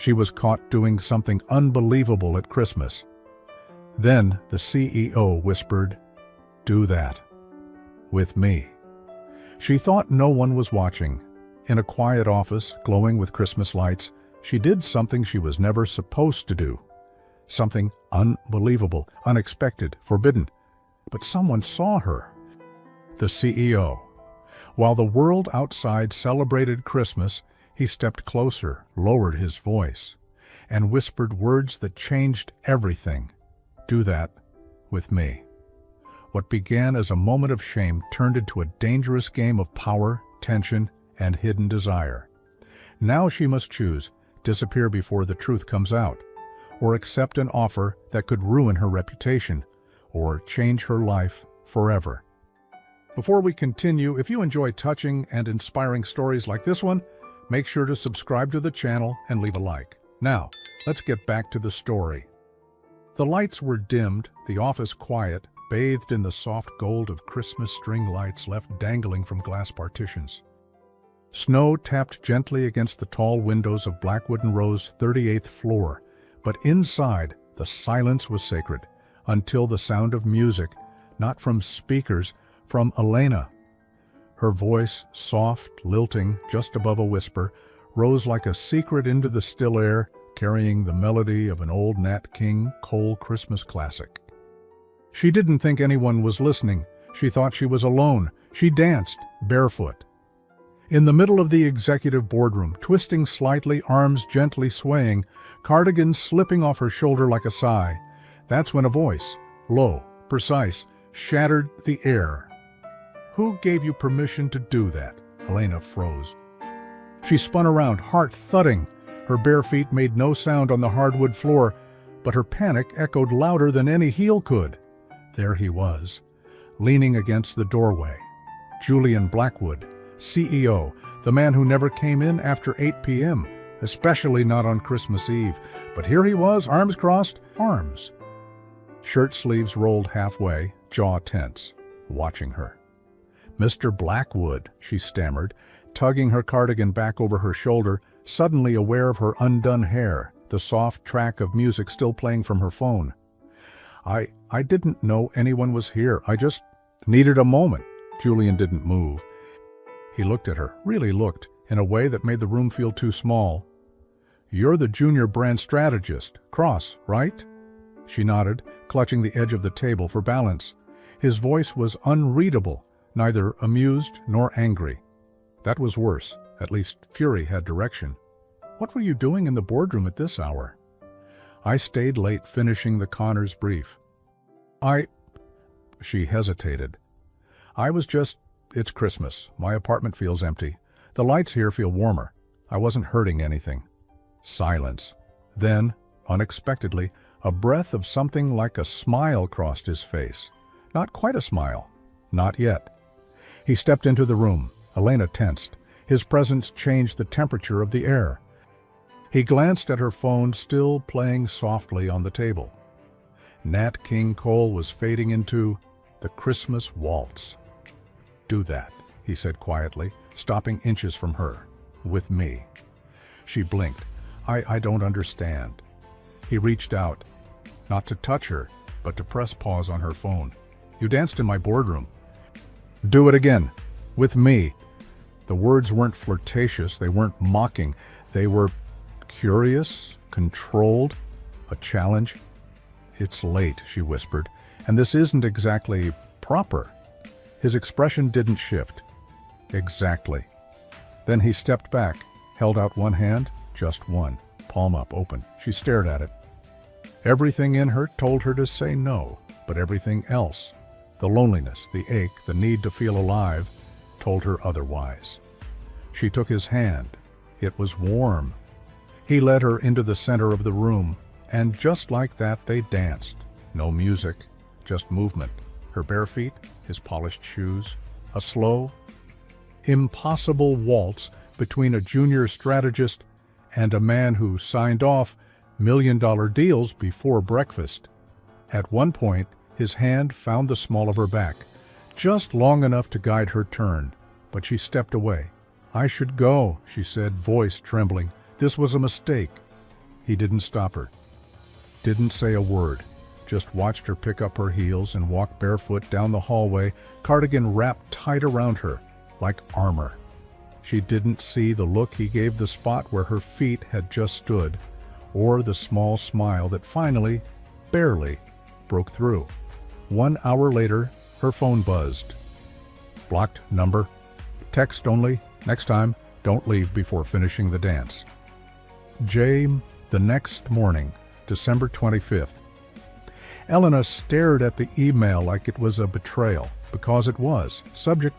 She was caught doing something unbelievable at Christmas. Then the CEO whispered, "Do that. With me." She thought no one was watching. In a quiet office, glowing with Christmas lights, she did something she was never supposed to do. Something unbelievable, unexpected, forbidden. But someone saw her. The CEO. While the world outside celebrated Christmas, he stepped closer, lowered his voice, and whispered words that changed everything. "Do that with me." What began as a moment of shame turned into a dangerous game of power, tension, and hidden desire. Now she must choose: disappear before the truth comes out, or accept an offer that could ruin her reputation, or change her life forever. Before we continue, if you enjoy touching and inspiring stories like this one, make sure to subscribe to the channel and leave a like. Now, let's get back to the story. The lights were dimmed, the office quiet, bathed in the soft gold of Christmas string lights left dangling from glass partitions. Snow tapped gently against the tall windows of Blackwood and Rose 38th floor, but inside, the silence was sacred, until the sound of music, not from speakers, from Elena. Her voice, soft, lilting, just above a whisper, rose like a secret into the still air, carrying the melody of an old Nat King Cole Christmas classic. She didn't think anyone was listening. She thought she was alone. She danced, barefoot. In the middle of the executive boardroom, twisting slightly, arms gently swaying, cardigan slipping off her shoulder like a sigh. That's when a voice, low, precise, shattered the air. "Who gave you permission to do that?" Elena froze. She spun around, heart thudding. Her bare feet made no sound on the hardwood floor, but her panic echoed louder than any heel could. There he was, leaning against the doorway. Julian Blackwood, CEO, the man who never came in after 8 p.m., especially not on Christmas Eve. But here he was, arms crossed, arms. Shirt sleeves rolled halfway, jaw tense, watching her. "Mr. Blackwood," she stammered, tugging her cardigan back over her shoulder, suddenly aware of her undone hair, the soft track of music still playing from her phone. I didn't know anyone was here. I just needed a moment." Julian didn't move. He looked at her, really looked, in a way that made the room feel too small. "You're the junior brand strategist, Cross, right?" She nodded, clutching the edge of the table for balance. His voice was unreadable, neither amused nor angry. That was worse. At least fury had direction. "What were you doing in the boardroom at this hour?" "I stayed late finishing the Connors brief." She hesitated. It's Christmas. My apartment feels empty. The lights here feel warmer. I wasn't hurting anything." Silence. Then, unexpectedly, a breath of something like a smile crossed his face. Not quite a smile. Not yet. He stepped into the room. Elena tensed. His presence changed the temperature of the air. He glanced at her phone, still playing softly on the table. Nat King Cole was fading into the Christmas waltz. "Do that," he said quietly, stopping inches from her. "With me." She blinked. I don't understand." He reached out, not to touch her, but to press pause on her phone. "You danced in my boardroom." "Do it again. With me." The words weren't flirtatious, they weren't mocking. They were curious, controlled, a challenge. "It's late," she whispered, "and this isn't exactly proper." His expression didn't shift. "Exactly." Then he stepped back, held out one hand, just one, palm up, open. She stared at it. Everything in her told her to say no, but everything else, the loneliness, the ache, the need to feel alive, told her otherwise. She took his hand. It was warm. He led her into the center of the room, and just like that they danced. No music, just movement. Her bare feet, his polished shoes. A slow, impossible waltz between a junior strategist and a man who signed off million-dollar deals before breakfast. At one point, his hand found the small of her back, just long enough to guide her turn, but she stepped away. "I should go," she said, voice trembling. "This was a mistake." He didn't stop her. Didn't say a word. Just watched her pick up her heels and walk barefoot down the hallway, cardigan wrapped tight around her, like armor. She didn't see the look he gave the spot where her feet had just stood, or the small smile that finally, barely, broke through. 1 hour later, her phone buzzed. Blocked number. Text only. Next time, don't leave before finishing the dance. The next morning, December 25th. Elena stared at the email like it was a betrayal, because it was. Subject,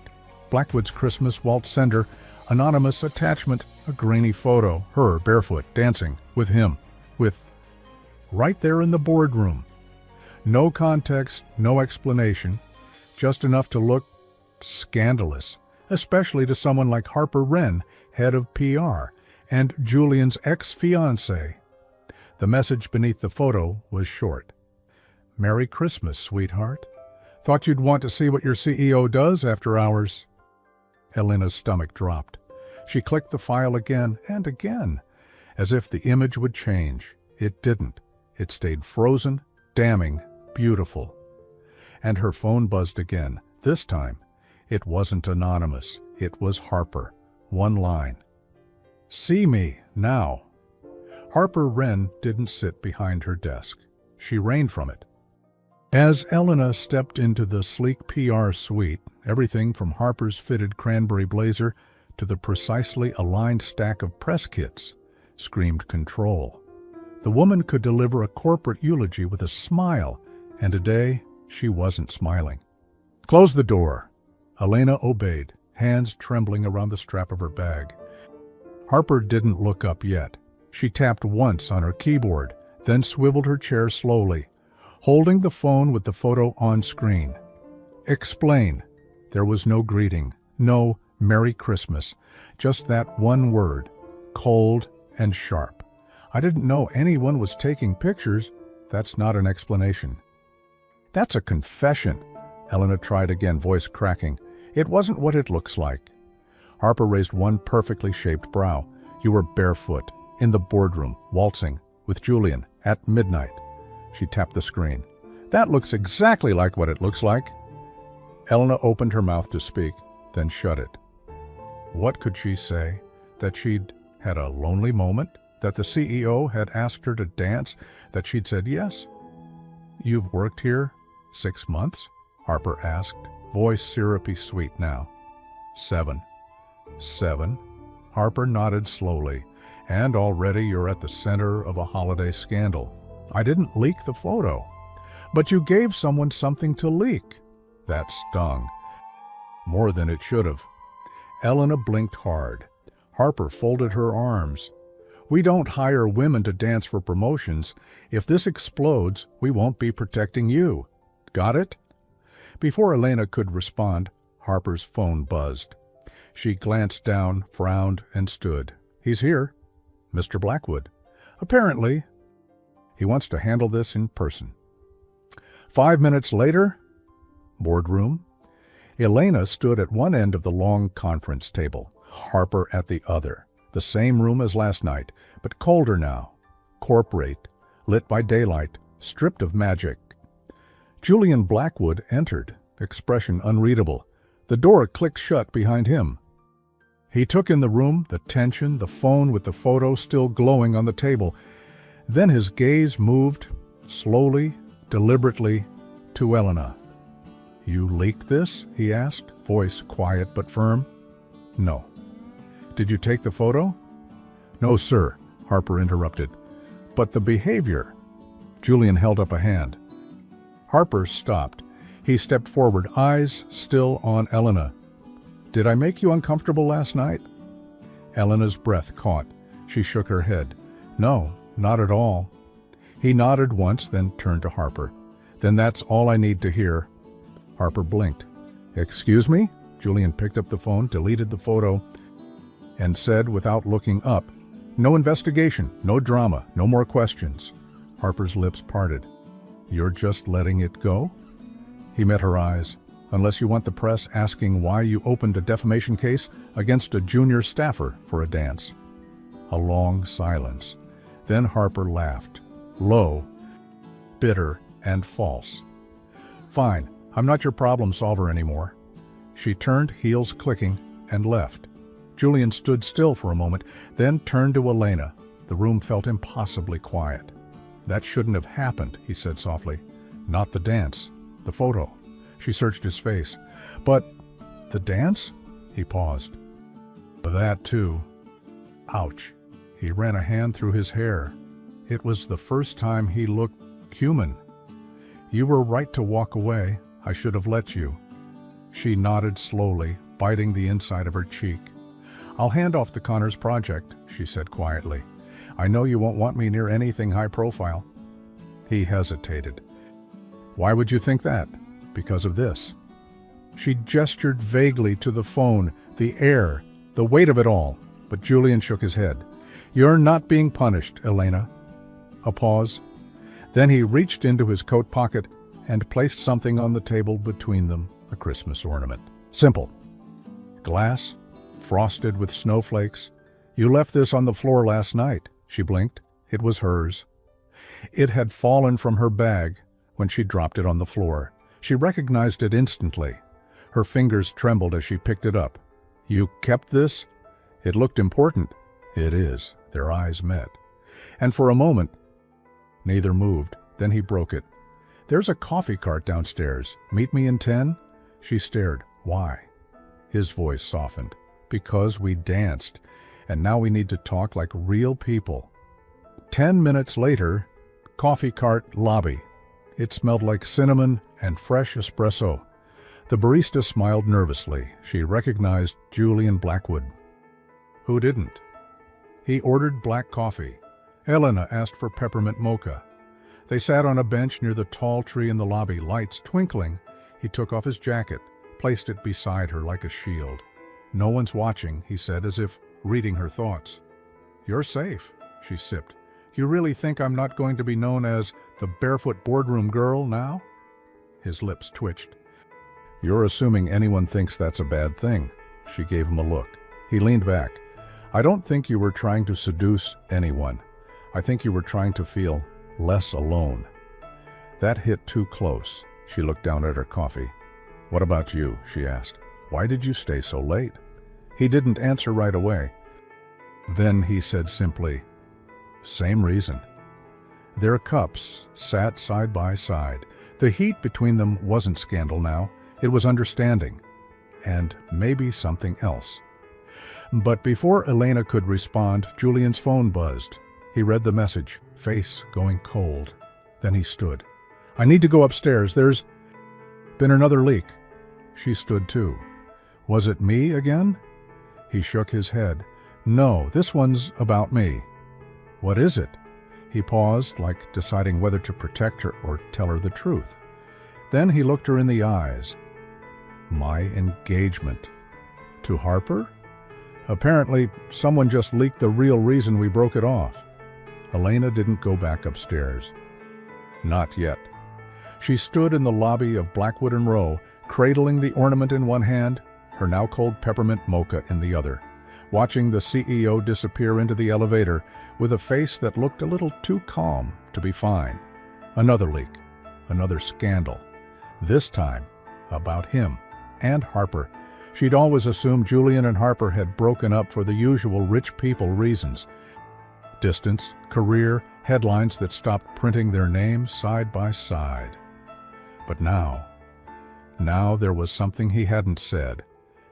Blackwood's Christmas waltz sender, anonymous attachment, a grainy photo, her barefoot, dancing, with him, right there in the boardroom. No context, no explanation, just enough to look scandalous, especially to someone like Harper Wren, head of PR, and Julian's ex-fiancé. The message beneath the photo was short. Merry Christmas, sweetheart. Thought you'd want to see what your CEO does after hours. Elena's stomach dropped. She clicked the file again and again, as if the image would change. It didn't. It stayed frozen, damning, beautiful. And her phone buzzed again. This time, it wasn't anonymous. It was Harper. One line. See me, now. Harper Wren didn't sit behind her desk. She reigned from it. As Elena stepped into the sleek PR suite, everything from Harper's fitted cranberry blazer to the precisely aligned stack of press kits screamed control. The woman could deliver a corporate eulogy with a smile, and today she wasn't smiling. Close the door. Elena obeyed, hands trembling around the strap of her bag. Harper didn't look up yet. She tapped once on her keyboard, then swiveled her chair slowly, holding the phone with the photo on screen. Explain. There was no greeting, no Merry Christmas, just that one word, cold and sharp. I didn't know anyone was taking pictures. That's not an explanation. That's a confession. Elena tried again, voice cracking. It wasn't what it looks like. Harper raised one perfectly shaped brow. You were barefoot, in the boardroom, waltzing, with Julian, at midnight. She tapped the screen. That looks exactly like what it looks like. Elena opened her mouth to speak, then shut it. What could she say? That she'd had a lonely moment? That the CEO had asked her to dance? That she'd said yes? You've worked here 6 months? Harper asked, voice syrupy sweet now. 7. 7. Harper nodded slowly. And already you're at the center of a holiday scandal. I didn't leak the photo. But you gave someone something to leak. That stung. More than it should have. Elena blinked hard. Harper folded her arms. We don't hire women to dance for promotions. If this explodes, we won't be protecting you. Got it? Before Elena could respond, Harper's phone buzzed. She glanced down, frowned, and stood. He's here. Mr. Blackwood. Apparently, he wants to handle this in person. 5 minutes later, boardroom. Elena stood at one end of the long conference table, Harper at the other. The same room as last night, but colder now. Corporate, lit by daylight, stripped of magic. Julian Blackwood entered, expression unreadable. The door clicked shut behind him. He took in the room, the tension, the phone with the photo still glowing on the table. Then his gaze moved, slowly, deliberately, to Elena. You leaked this? He asked, voice quiet but firm. No. Did you take the photo? No, sir, Harper interrupted. But the behavior. Julian held up a hand. Harper stopped. He stepped forward, eyes still on Elena. Did I make you uncomfortable last night? Elena's breath caught. She shook her head. No, not at all. He nodded once, then turned to Harper. Then that's all I need to hear. Harper blinked. Excuse me? Julian picked up the phone, deleted the photo, and said without looking up, no investigation, no drama, no more questions. Harper's lips parted. You're just letting it go? He met her eyes. Unless you want the press asking why you opened a defamation case against a junior staffer for a dance. A long silence. Then Harper laughed, low, bitter, and false. "Fine, I'm not your problem solver anymore." She turned, heels clicking, and left. Julian stood still for a moment, then turned to Elena. The room felt impossibly quiet. "That shouldn't have happened," he said softly. "Not the dance, the photo." She searched his face. "But the dance?" He paused. "That too." Ouch. He ran a hand through his hair. It was the first time he looked human. "You were right to walk away. I should have let you." She nodded slowly, biting the inside of her cheek. "I'll hand off the Connors project," she said quietly. "I know you won't want me near anything high profile." He hesitated. "Why would you think that?" "Because of this." She gestured vaguely to the phone, the air, the weight of it all, but Julian shook his head. "You're not being punished, Elena." A pause. Then he reached into his coat pocket and placed something on the table between them, a Christmas ornament. Simple. Glass, frosted with snowflakes. "You left this on the floor last night." She blinked. It was hers. It had fallen from her bag when she dropped it on the floor. She recognized it instantly. Her fingers trembled as she picked it up. "You kept this?" "It looked important." "It is." Their eyes met. And for a moment, neither moved. Then he broke it. "There's a coffee cart downstairs. Meet me in 10? She stared. "Why?" His voice softened. "Because we danced, and now we need to talk like real people." 10 minutes later, coffee cart lobby. It smelled like cinnamon and fresh espresso. The barista smiled nervously. She recognized Julian Blackwood. Who didn't? He ordered black coffee. Elena asked for peppermint mocha. They sat on a bench near the tall tree in the lobby, lights twinkling. He took off his jacket, placed it beside her like a shield. "No one's watching," he said, as if reading her thoughts. "You're safe," she sipped. "You really think I'm not going to be known as the barefoot boardroom girl now?" His lips twitched. "You're assuming anyone thinks that's a bad thing." She gave him a look. He leaned back. "I don't think you were trying to seduce anyone. I think you were trying to feel less alone." That hit too close. She looked down at her coffee. "What about you?" she asked. "Why did you stay so late?" He didn't answer right away. Then he said simply, "Same reason." Their cups sat side by side. The heat between them wasn't scandal now. It was understanding. And maybe something else. But before Elena could respond, Julian's phone buzzed. He read the message, face going cold. Then he stood. "I need to go upstairs. There's been another leak." She stood too. "Was it me again?" He shook his head. "No, this one's about me." "What is it?" He paused, like deciding whether to protect her or tell her the truth. Then he looked her in the eyes. "My engagement." "To Harper?" "Apparently, someone just leaked the real reason we broke it off." Elena didn't go back upstairs. Not yet. She stood in the lobby of Blackwood and Row, cradling the ornament in one hand, her now cold peppermint mocha in the other, watching the CEO disappear into the elevator with a face that looked a little too calm to be fine. Another leak, another scandal. This time, about him and Harper. She'd always assumed Julian and Harper had broken up for the usual rich people reasons. Distance, career, headlines that stopped printing their names side by side. But now there was something he hadn't said,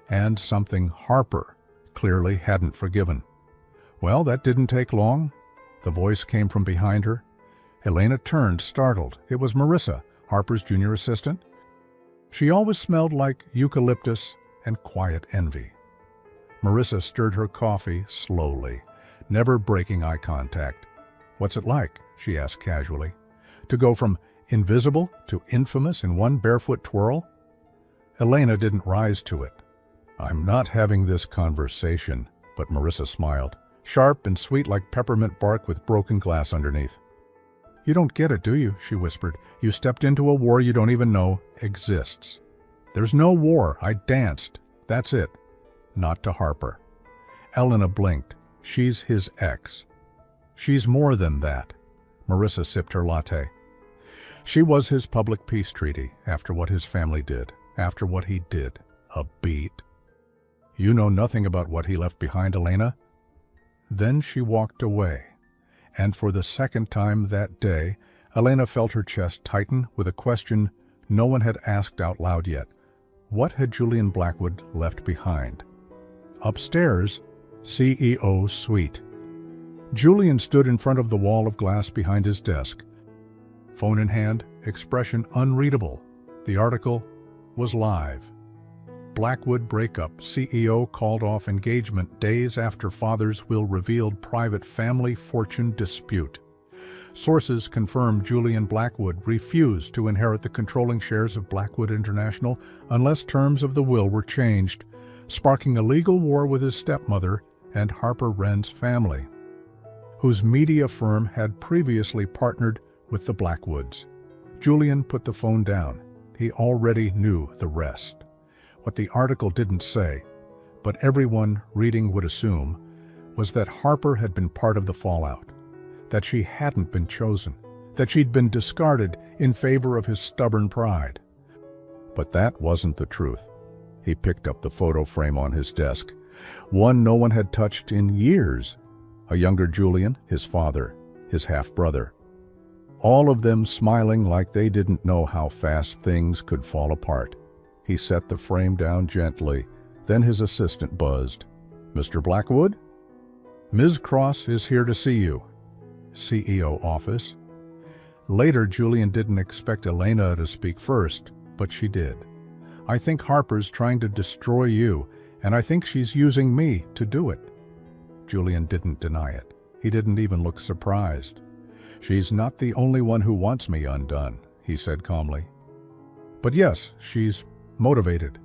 and something Harper clearly hadn't forgiven. "Well, that didn't take long." The voice came from behind her. Elena turned, startled. It was Marissa, Harper's junior assistant. She always smelled like eucalyptus and quiet envy. Marissa stirred her coffee slowly, never breaking eye contact. "What's it like?" she asked casually. "To go from invisible to infamous in one barefoot twirl?" Elena didn't rise to it. "I'm not having this conversation," but Marissa smiled, sharp and sweet like peppermint bark with broken glass underneath. "You don't get it, do you?" she whispered. "You stepped into a war you don't even know exists." "There's no war. I danced. That's it." "Not to Harper." Elena blinked. "She's his ex." She's more than that. Marissa sipped her latte. She was his public peace treaty after what his family did, after what he did. A beat. You know nothing about what he left behind, Elena? Then she walked away, and for the second time that day, Elena felt her chest tighten with a question no one had asked out loud yet. What had Julian Blackwood left behind? Upstairs, CEO's suite. Julian stood in front of the wall of glass behind his desk. Phone in hand, expression unreadable. The article was live. Blackwood breakup. CEO called off engagement days after father's will revealed private family fortune dispute. Sources confirmed Julian Blackwood refused to inherit the controlling shares of Blackwood International unless terms of the will were changed, sparking a legal war with his stepmother and Harper Wren's family, whose media firm had previously partnered with the Blackwoods. Julian put the phone down. He already knew the rest. What the article didn't say, but everyone reading would assume, was that Harper had been part of the fallout, that she hadn't been chosen, that she'd been discarded in favor of his stubborn pride. But that wasn't the truth. He picked up the photo frame on his desk, one no one had touched in years. A younger Julian, his father, his half-brother. All of them smiling like they didn't know how fast things could fall apart. He set the frame down gently, then his assistant buzzed. "Mr. Blackwood? Ms. Cross is here to see you." CEO office. Later, Julian didn't expect Elena to speak first, but she did. "I think Harper's trying to destroy you, and I think she's using me to do it." Julian didn't deny it. He didn't even look surprised. "She's not the only one who wants me undone," he said calmly. "But yes, she's motivated."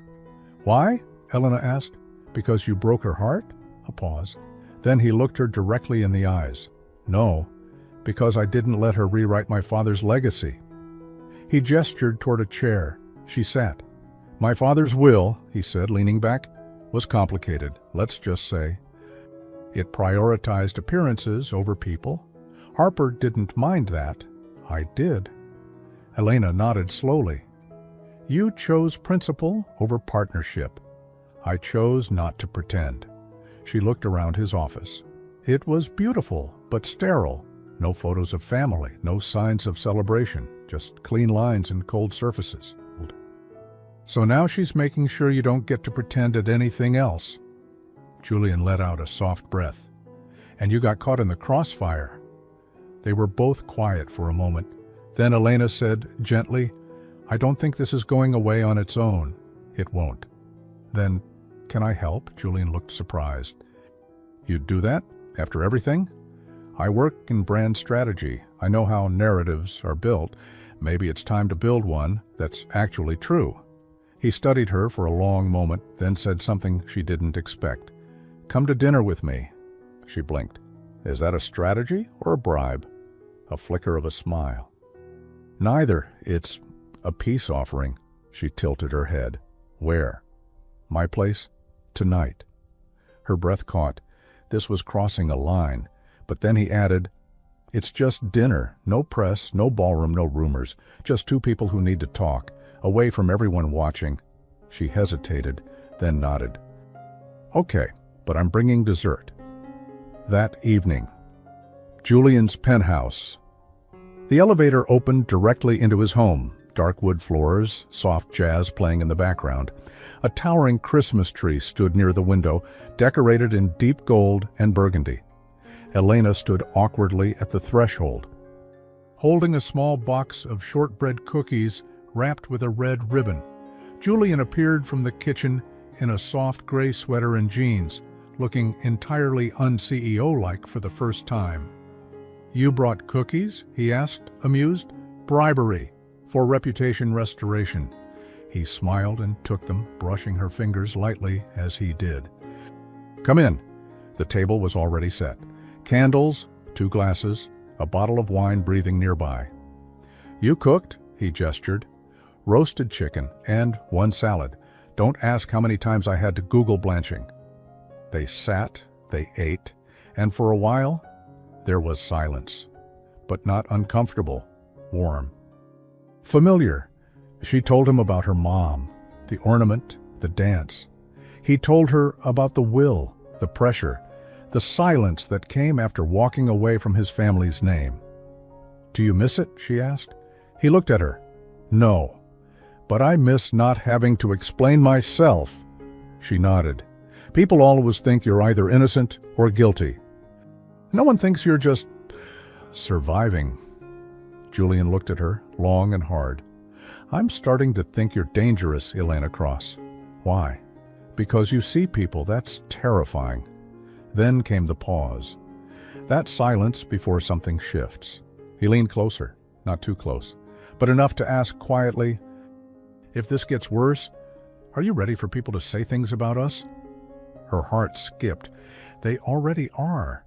"Why?" Elena asked. "Because you broke her heart?" A pause. Then he looked her directly in the eyes. "No, because I didn't let her rewrite my father's legacy." He gestured toward a chair. She sat. "My father's will," he said, leaning back, "was complicated, let's just say. It prioritized appearances over people. Harper didn't mind that. I did." Elena nodded slowly. "You chose principle over partnership. I chose not to pretend." She looked around his office. It was beautiful, but sterile. No photos of family, no signs of celebration, just clean lines and cold surfaces. "So now she's making sure you don't get to pretend at anything else." Julian let out a soft breath. "And you got caught in the crossfire." They were both quiet for a moment. Then Elena said gently, "I don't think this is going away on its own." "It won't." "Then, can I help?" Julian looked surprised. "You'd do that? After everything?" "I work in brand strategy. I know how narratives are built. Maybe it's time to build one that's actually true." He studied her for a long moment, then said something she didn't expect. "Come to dinner with me." She blinked. "Is that a strategy or a bribe?" A flicker of a smile. "Neither. It's a peace offering." She tilted her head. "Where?" "My place. Tonight." Her breath caught. This was crossing a line. But then he added, "It's just dinner. No press, no ballroom, no rumors. Just two people who need to talk, away from everyone watching." She hesitated, then nodded. "Okay, but I'm bringing dessert." That evening. Julian's penthouse. The elevator opened directly into his home. Dark wood floors, soft jazz playing in the background. A towering Christmas tree stood near the window, decorated in deep gold and burgundy. Elena stood awkwardly at the threshold, holding a small box of shortbread cookies wrapped with a red ribbon. Julian appeared from the kitchen in a soft gray sweater and jeans, looking entirely un-CEO-like for the first time. "You brought cookies?" he asked, amused. "Bribery, for reputation restoration." He smiled and took them, brushing her fingers lightly as he did. "Come in." The table was already set. Candles, 2 glasses, a bottle of wine breathing nearby. "You cooked?" he gestured. "Roasted chicken and 1 salad. Don't ask how many times I had to Google blanching." They sat, they ate, and for a while, There was silence, but not uncomfortable, warm. Familiar. She told him about her mom, the ornament, the dance. He told her about the will, the pressure, the silence that came after walking away from his family's name. "Do you miss it?" she asked. He looked at her. "No, but I miss not having to explain myself." She nodded. "People always think you're either innocent or guilty. No one thinks you're just surviving." Julian looked at her, long and hard. "I'm starting to think you're dangerous, Elena Cross." "Why?" "Because you see people, that's terrifying." Then came the pause. That silence before something shifts. He leaned closer, not too close, but enough to ask quietly, "If this gets worse, are you ready for people to say things about us?" Her heart skipped. "They already are."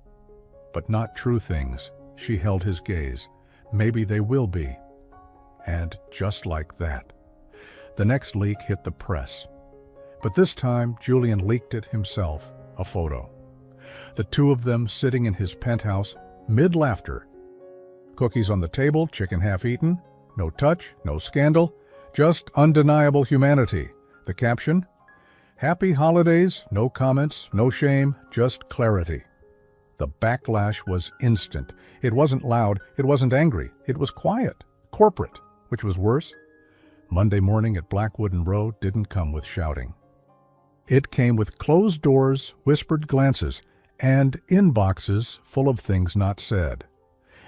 "But not true things." She held his gaze. "Maybe they will be." And just like that, the next leak hit the press. But this time, Julian leaked it himself, a photo. The two of them sitting in his penthouse, mid-laughter. Cookies on the table, chicken half-eaten, no touch, no scandal, just undeniable humanity. The caption? "Happy holidays, no comments, no shame, just clarity." The backlash was instant. It wasn't loud, it wasn't angry, it was quiet, corporate, which was worse. Monday morning at Blackwooden Road didn't come with shouting. It came with closed doors, whispered glances, and inboxes full of things not said.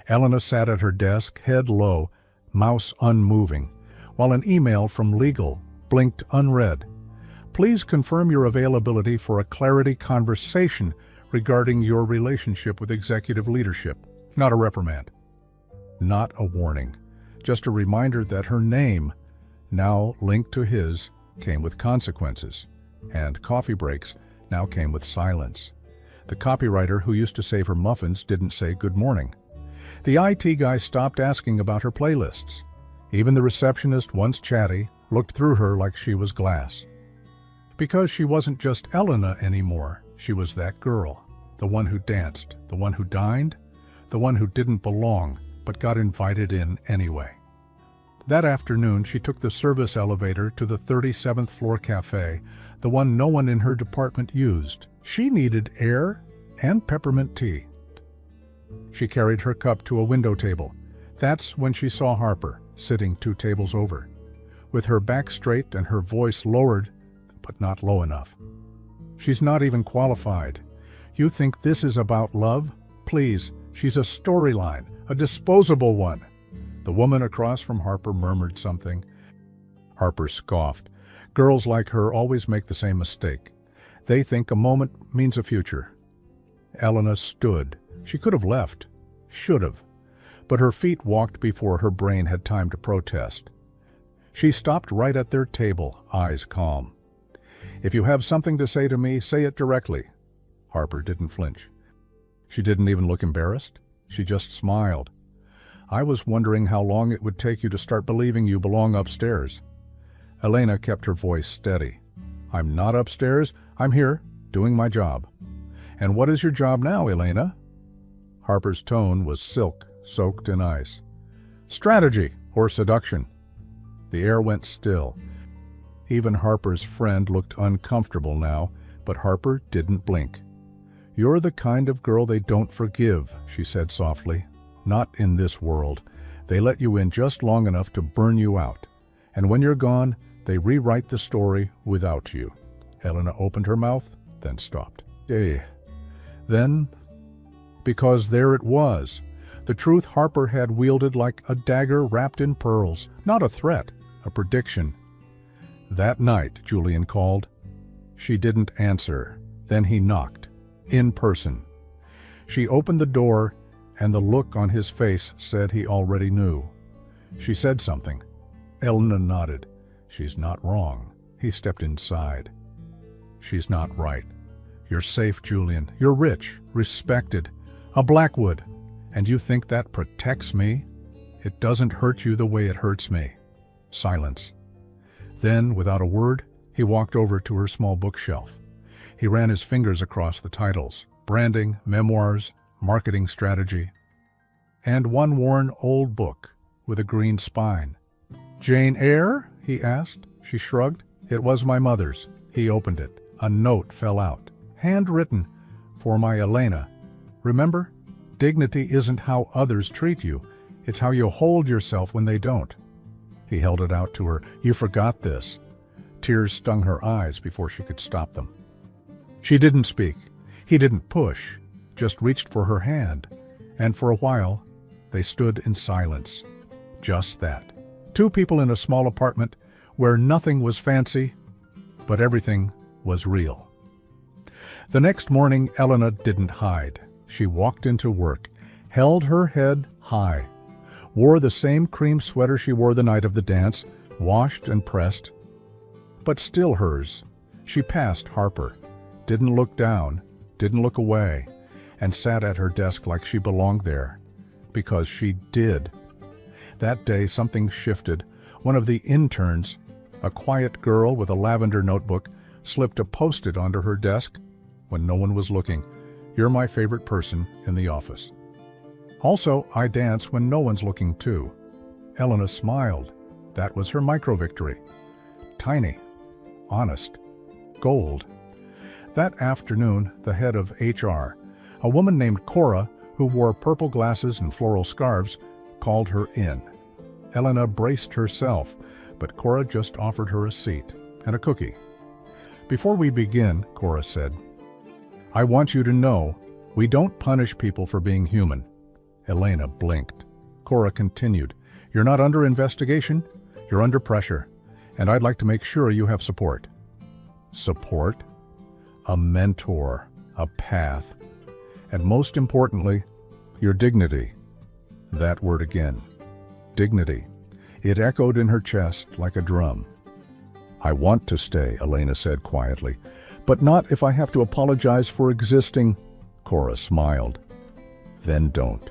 Elena sat at her desk, head low, mouse unmoving, while an email from legal blinked unread. "Please confirm your availability for a clarity conversation regarding your relationship with executive leadership." Not a reprimand. Not a warning. Just a reminder that her name, now linked to his, came with consequences. And coffee breaks now came with silence. The copywriter who used to save her muffins didn't say good morning. The IT guy stopped asking about her playlists. Even the receptionist, once chatty, looked through her like she was glass. Because she wasn't just Elena anymore, she was that girl, the one who danced, the one who dined, the one who didn't belong but got invited in anyway. That afternoon, she took the service elevator to the 37th floor cafe, the one no one in her department used. She needed air and peppermint tea. She carried her cup to a window table. That's when she saw Harper, sitting 2 tables over, with her back straight and her voice lowered, but not low enough. "She's not even qualified. You think this is about love? Please, she's a storyline, a disposable one." The woman across from Harper murmured something. Harper scoffed. Girls like her always make the same mistake. They think a moment means a future. Elena stood. She could have left. Should have. But her feet walked before her brain had time to protest. She stopped right at their table, eyes calm. "If you have something to say to me, say it directly." Harper didn't flinch. She didn't even look embarrassed. She just smiled. "I was wondering how long it would take you to start believing you belong upstairs." Elena kept her voice steady. "I'm not upstairs. I'm here, doing my job." "And what is your job now, Elena?" Harper's tone was silk, soaked in ice. "Strategy or seduction." The air went still. Even Harper's friend looked uncomfortable now, but Harper didn't blink. "You're the kind of girl they don't forgive," she said softly. "Not in this world. They let you in just long enough to burn you out. And when you're gone, they rewrite the story without you." Elena opened her mouth, then stopped. Then, because there it was, the truth Harper had wielded like a dagger wrapped in pearls, not a threat, a prediction. That night, Julian called. She didn't answer. Then he knocked, in person. She opened the door, and the look on his face said he already knew. She said something. Elena nodded. "She's not wrong." He stepped inside. "She's not right. You're safe, Julian. You're rich, respected, a Blackwood. And you think that protects me? It doesn't hurt you the way it hurts me." Silence. Then, without a word, he walked over to her small bookshelf. He ran his fingers across the titles. Branding, memoirs, marketing strategy, and one worn old book with a green spine. "Jane Eyre?" he asked. She shrugged. "It was my mother's." He opened it. A note fell out, handwritten, "For my Elena. Remember, dignity isn't how others treat you. It's how you hold yourself when they don't." He held it out to her. "You forgot this." Tears stung her eyes before she could stop them. She didn't speak. He didn't push, just reached for her hand. And for a while, they stood in silence. Just that. Two people in a small apartment where nothing was fancy, but everything was real. The next morning, Elena didn't hide. She walked into work, held her head high, wore the same cream sweater she wore the night of the dance, washed and pressed, but still hers. She passed Harper, didn't look down, didn't look away, and sat at her desk like she belonged there, because she did. That day something shifted. One of the interns, a quiet girl with a lavender notebook, slipped a Post-it onto her desk when no one was looking. "You're my favorite person in the office. Also, I dance when no one's looking too." Elena smiled. That was her micro-victory. Tiny, honest, gold. That afternoon, the head of HR, a woman named Cora, who wore purple glasses and floral scarves, called her in. Elena braced herself, but Cora just offered her a seat and a cookie. "Before we begin," Cora said, "I want you to know we don't punish people for being human." Elena blinked. Cora continued, "You're not under investigation, you're under pressure, and I'd like to make sure you have support." Support? A mentor, a path, and most importantly, your dignity. That word again. Dignity. It echoed in her chest like a drum. "I want to stay," Elena said quietly, "but not if I have to apologize for existing." Cora smiled. "Then don't."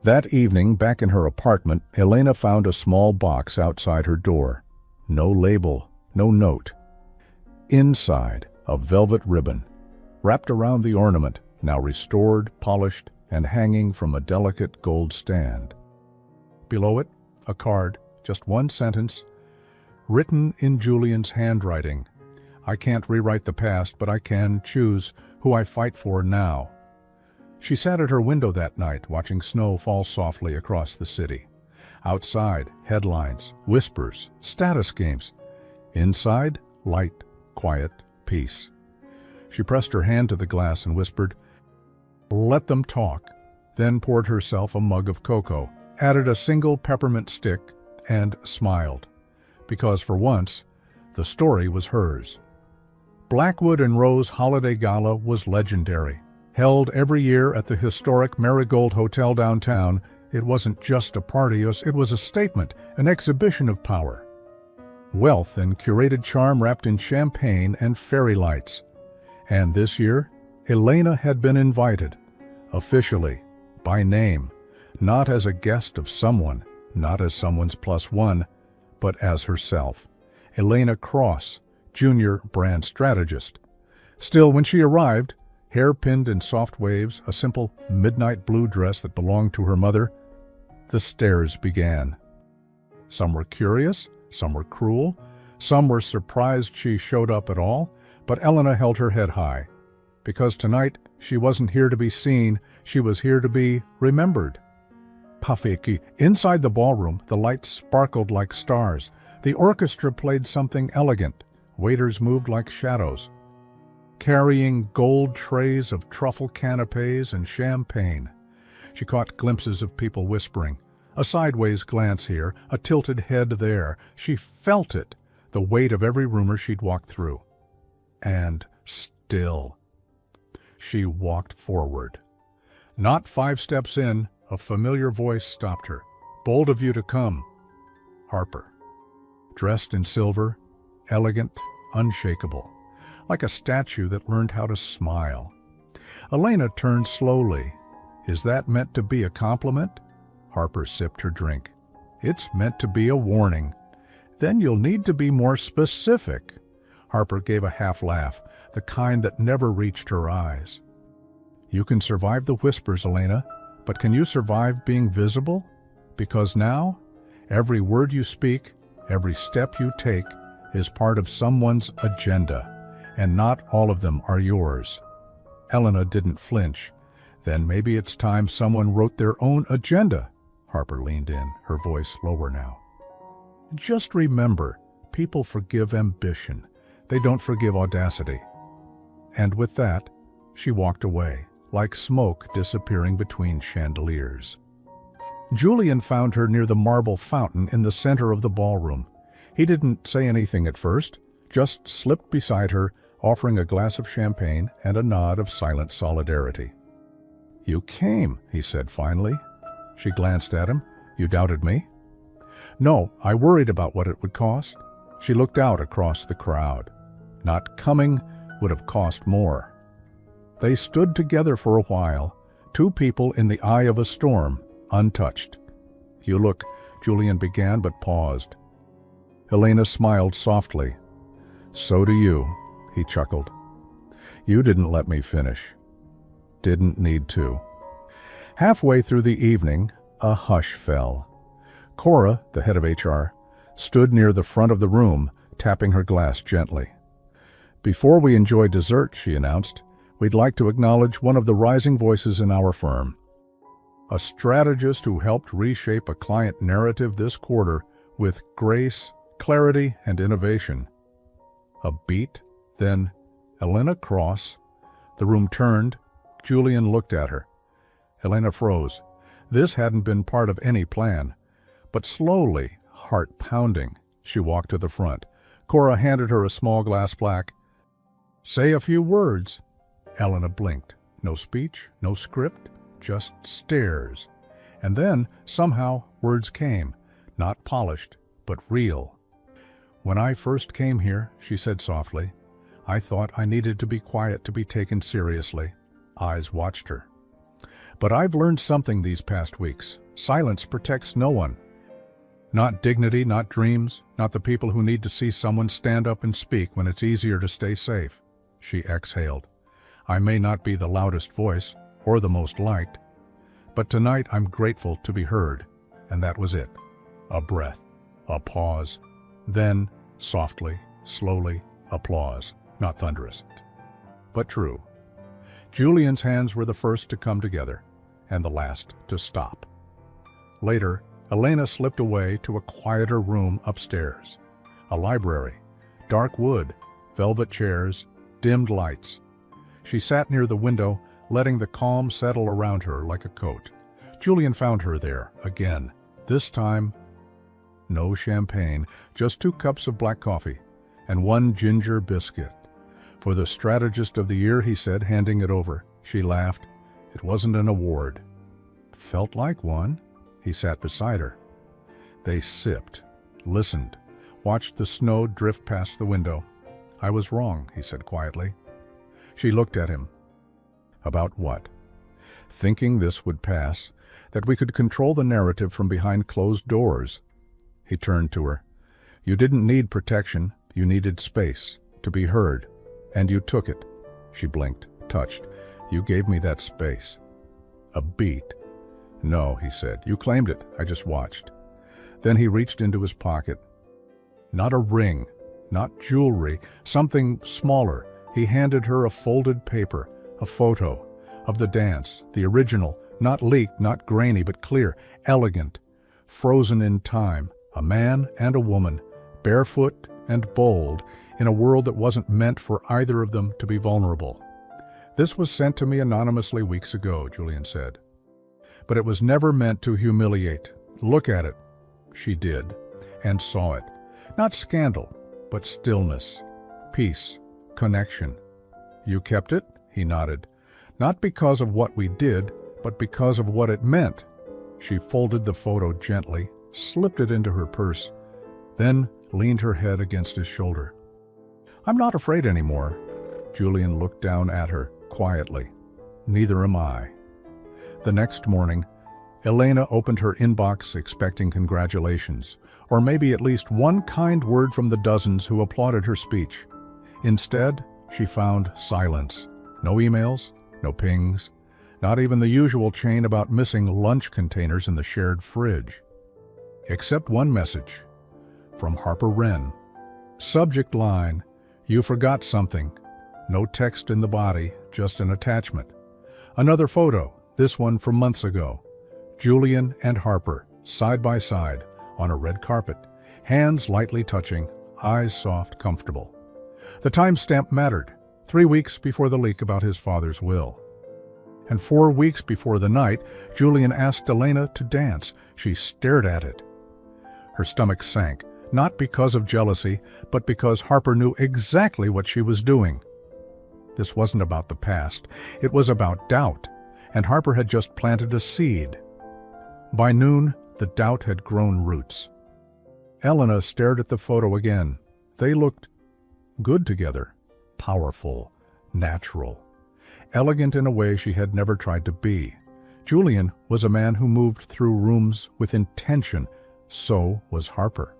That evening, back in her apartment, Elena found a small box outside her door. No label, no note. Inside, a velvet ribbon, wrapped around the ornament, now restored, polished, and hanging from a delicate gold stand. Below it, a card, just one sentence, written in Julian's handwriting. "I can't rewrite the past, but I can choose who I fight for now." She sat at her window that night, watching snow fall softly across the city. Outside, headlines, whispers, status games. Inside, light, quiet, peace. She pressed her hand to the glass and whispered, "Let them talk," then poured herself a mug of cocoa, added a single peppermint stick, and smiled. Because for once, the story was hers. Blackwood and Rose Holiday Gala was legendary. Held every year at the historic Marigold Hotel downtown, it wasn't just a party, it was a statement, an exhibition of power. Wealth and curated charm wrapped in champagne and fairy lights. And this year, Elena had been invited, officially, by name, not as a guest of someone, not as someone's +1, but as herself. Elena Cross, junior brand strategist. Still, when she arrived, hair pinned in soft waves, a simple midnight blue dress that belonged to her mother, the stares began. Some were curious, some were cruel, some were surprised she showed up at all, but Elena held her head high. Because tonight, she wasn't here to be seen, she was here to be remembered. Pafiki. Inside the ballroom, the lights sparkled like stars. The orchestra played something elegant. Waiters moved like shadows, carrying gold trays of truffle canapés and champagne. She caught glimpses of people whispering, a sideways glance here, a tilted head there. She felt it, the weight of every rumor she'd walked through. And still, she walked forward. Not 5 steps in, a familiar voice stopped her. "Bold of you to come." Harper. Dressed in silver, elegant, unshakable, like a statue that learned how to smile. Elena turned slowly. "Is that meant to be a compliment?" Harper sipped her drink. "It's meant to be a warning. Then you'll need to be more specific." Harper gave a half laugh, the kind that never reached her eyes. You can survive the whispers, Elena, but can you survive being visible? Because now, every word you speak, every step you take, is part of someone's agenda, and not all of them are yours." Elena didn't flinch. "Then maybe it's time someone wrote their own agenda." Harper leaned in, her voice lower now. "Just remember, people forgive ambition. They don't forgive audacity." And with that, she walked away, like smoke disappearing between chandeliers. Julian found her near the marble fountain in the center of the ballroom. He didn't say anything at first, just slipped beside her, offering a glass of champagne and a nod of silent solidarity. "You came," he said finally. She glanced at him. "You doubted me?" "No, I worried about what it would cost." She looked out across the crowd. Not coming would have cost more. They stood together for a while, two people in the eye of a storm, untouched. "You look," Julian began but paused. Elena smiled softly. "So do you," he chuckled. "You didn't let me finish." "Didn't need to." Halfway through the evening, a hush fell. Cora, the head of HR, stood near the front of the room, tapping her glass gently. "Before we enjoy dessert," she announced, "we'd like to acknowledge one of the rising voices in our firm. A strategist who helped reshape a client narrative this quarter with grace, clarity, and innovation." A beat, then "Elena Cross." The room turned. Julian looked at her. Elena froze. This hadn't been part of any plan. But slowly, heart pounding, she walked to the front. Cora handed her a small glass plaque. "Say a few words." Elena blinked. No speech, no script, just stares. And then, somehow, words came, not polished, but real. "When I first came here," she said softly, "I thought I needed to be quiet to be taken seriously." Eyes watched her. "But I've learned something these past weeks. Silence protects no one. Not dignity, not dreams, not the people who need to see someone stand up and speak when it's easier to stay safe." She exhaled. "I may not be the loudest voice, or the most liked, but tonight I'm grateful to be heard." And that was it. A breath, a pause. Then, softly, slowly, applause. Not thunderous, but true. Julian's hands were the first to come together, and the last to stop. Later, Elena slipped away to a quieter room upstairs. A library, dark wood, velvet chairs, dimmed lights. She sat near the window, letting the calm settle around her like a coat. Julian found her there, again. This time, no champagne, just 2 cups of black coffee, and 1 ginger biscuit. "For the strategist of the year," he said, handing it over. She laughed. "It wasn't an award." "Felt like one." He sat beside her. They sipped, listened, watched the snow drift past the window. "I was wrong," he said quietly. She looked at him. "About what?" "Thinking this would pass, that we could control the narrative from behind closed doors." He turned to her. "You didn't need protection, you needed space, to be heard. And you took it." She blinked, touched. "You gave me that space." A beat. "No," he said. "You claimed it. I just watched." Then he reached into his pocket. Not a ring, not jewelry, something smaller. He handed her a folded paper, a photo of the dance, the original, not leaked, not grainy, but clear, elegant, frozen in time. A man and a woman, barefoot and bold, in a world that wasn't meant for either of them to be vulnerable. "This was sent to me anonymously weeks ago," Julian said. "But it was never meant to humiliate. Look at it." She did, and saw it. Not scandal, but stillness, peace, connection. "You kept it?" He nodded. "Not because of what we did, but because of what it meant." She folded the photo gently, slipped it into her purse, then leaned her head against his shoulder. "I'm not afraid anymore." Julian looked down at her, quietly. "Neither am I." The next morning, Elena opened her inbox expecting congratulations, or maybe at least one kind word from the dozens who applauded her speech. Instead, she found silence. No emails, no pings, Not even the usual chain about missing lunch containers in the shared fridge. Except one message. From Harper Wren. Subject line, "You forgot something." No text in the body, just an attachment. Another photo, this one from months ago. Julian and Harper, side by side, on a red carpet. Hands lightly touching, eyes soft, comfortable. The timestamp mattered. 3 weeks before the leak about his father's will. And 4 weeks before the night, Julian asked Elena to dance. She stared at it. Her stomach sank, not because of jealousy, but because Harper knew exactly what she was doing. This wasn't about the past. It was about doubt, and Harper had just planted a seed. By noon, the doubt had grown roots. Elena stared at the photo again. They looked good together, powerful, natural, elegant in a way she had never tried to be. Julian was a man who moved through rooms with intention. So was Harper.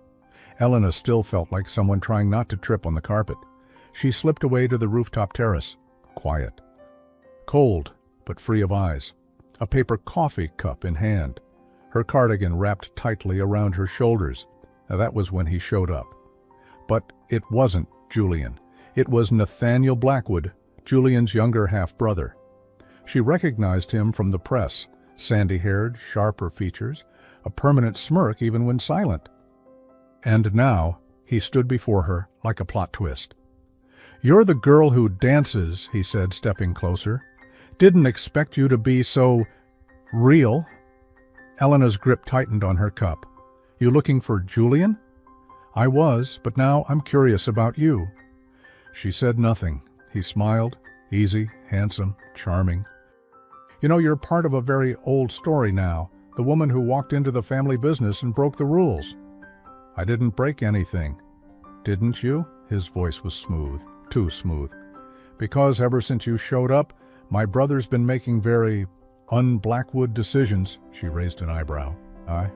Elena still felt like someone trying not to trip on the carpet. She slipped away to the rooftop terrace, quiet. Cold, but free of eyes. A paper coffee cup in hand. Her cardigan wrapped tightly around her shoulders. Now, that was when he showed up. But it wasn't Julian. It was Nathaniel Blackwood, Julian's younger half-brother. She recognized him from the press, sandy-haired, sharper features, a permanent smirk even when silent. And now he stood before her like a plot twist. "You're the girl who dances," he said, stepping closer. "Didn't expect you to be so real." Elena's grip tightened on her cup. "You looking for Julian?" "I was, but now I'm curious about you." She said nothing. He smiled, easy, handsome, charming. "You know, you're part of a very old story now, the woman who walked into the family business and broke the rules." "I didn't break anything." "Didn't you?" His voice was smooth, too smooth. "Because ever since you showed up, my brother's been making very un-Blackwood decisions." She raised an eyebrow. "I?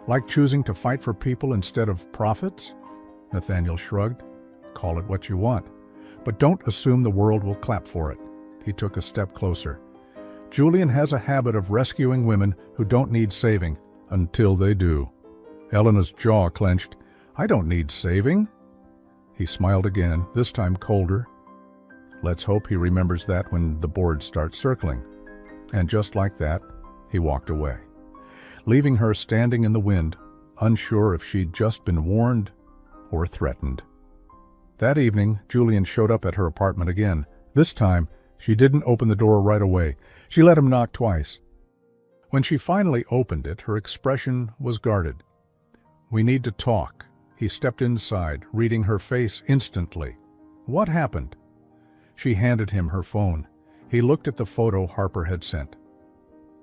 Like choosing to fight for people instead of profits?" Nathaniel shrugged. "Call it what you want. But don't assume the world will clap for it." He took a step closer. "Julian has a habit of rescuing women who don't need saving, until they do." Elena's jaw clenched. "I don't need saving." He smiled again, this time colder. "Let's hope he remembers that when the board starts circling." And just like that, he walked away, leaving her standing in the wind, unsure if she'd just been warned or threatened. That evening, Julian showed up at her apartment again. This time, she didn't open the door right away. She let him knock twice. When she finally opened it, her expression was guarded. "We need to talk." He stepped inside, reading her face instantly. "What happened?" She handed him her phone. He looked at the photo Harper had sent.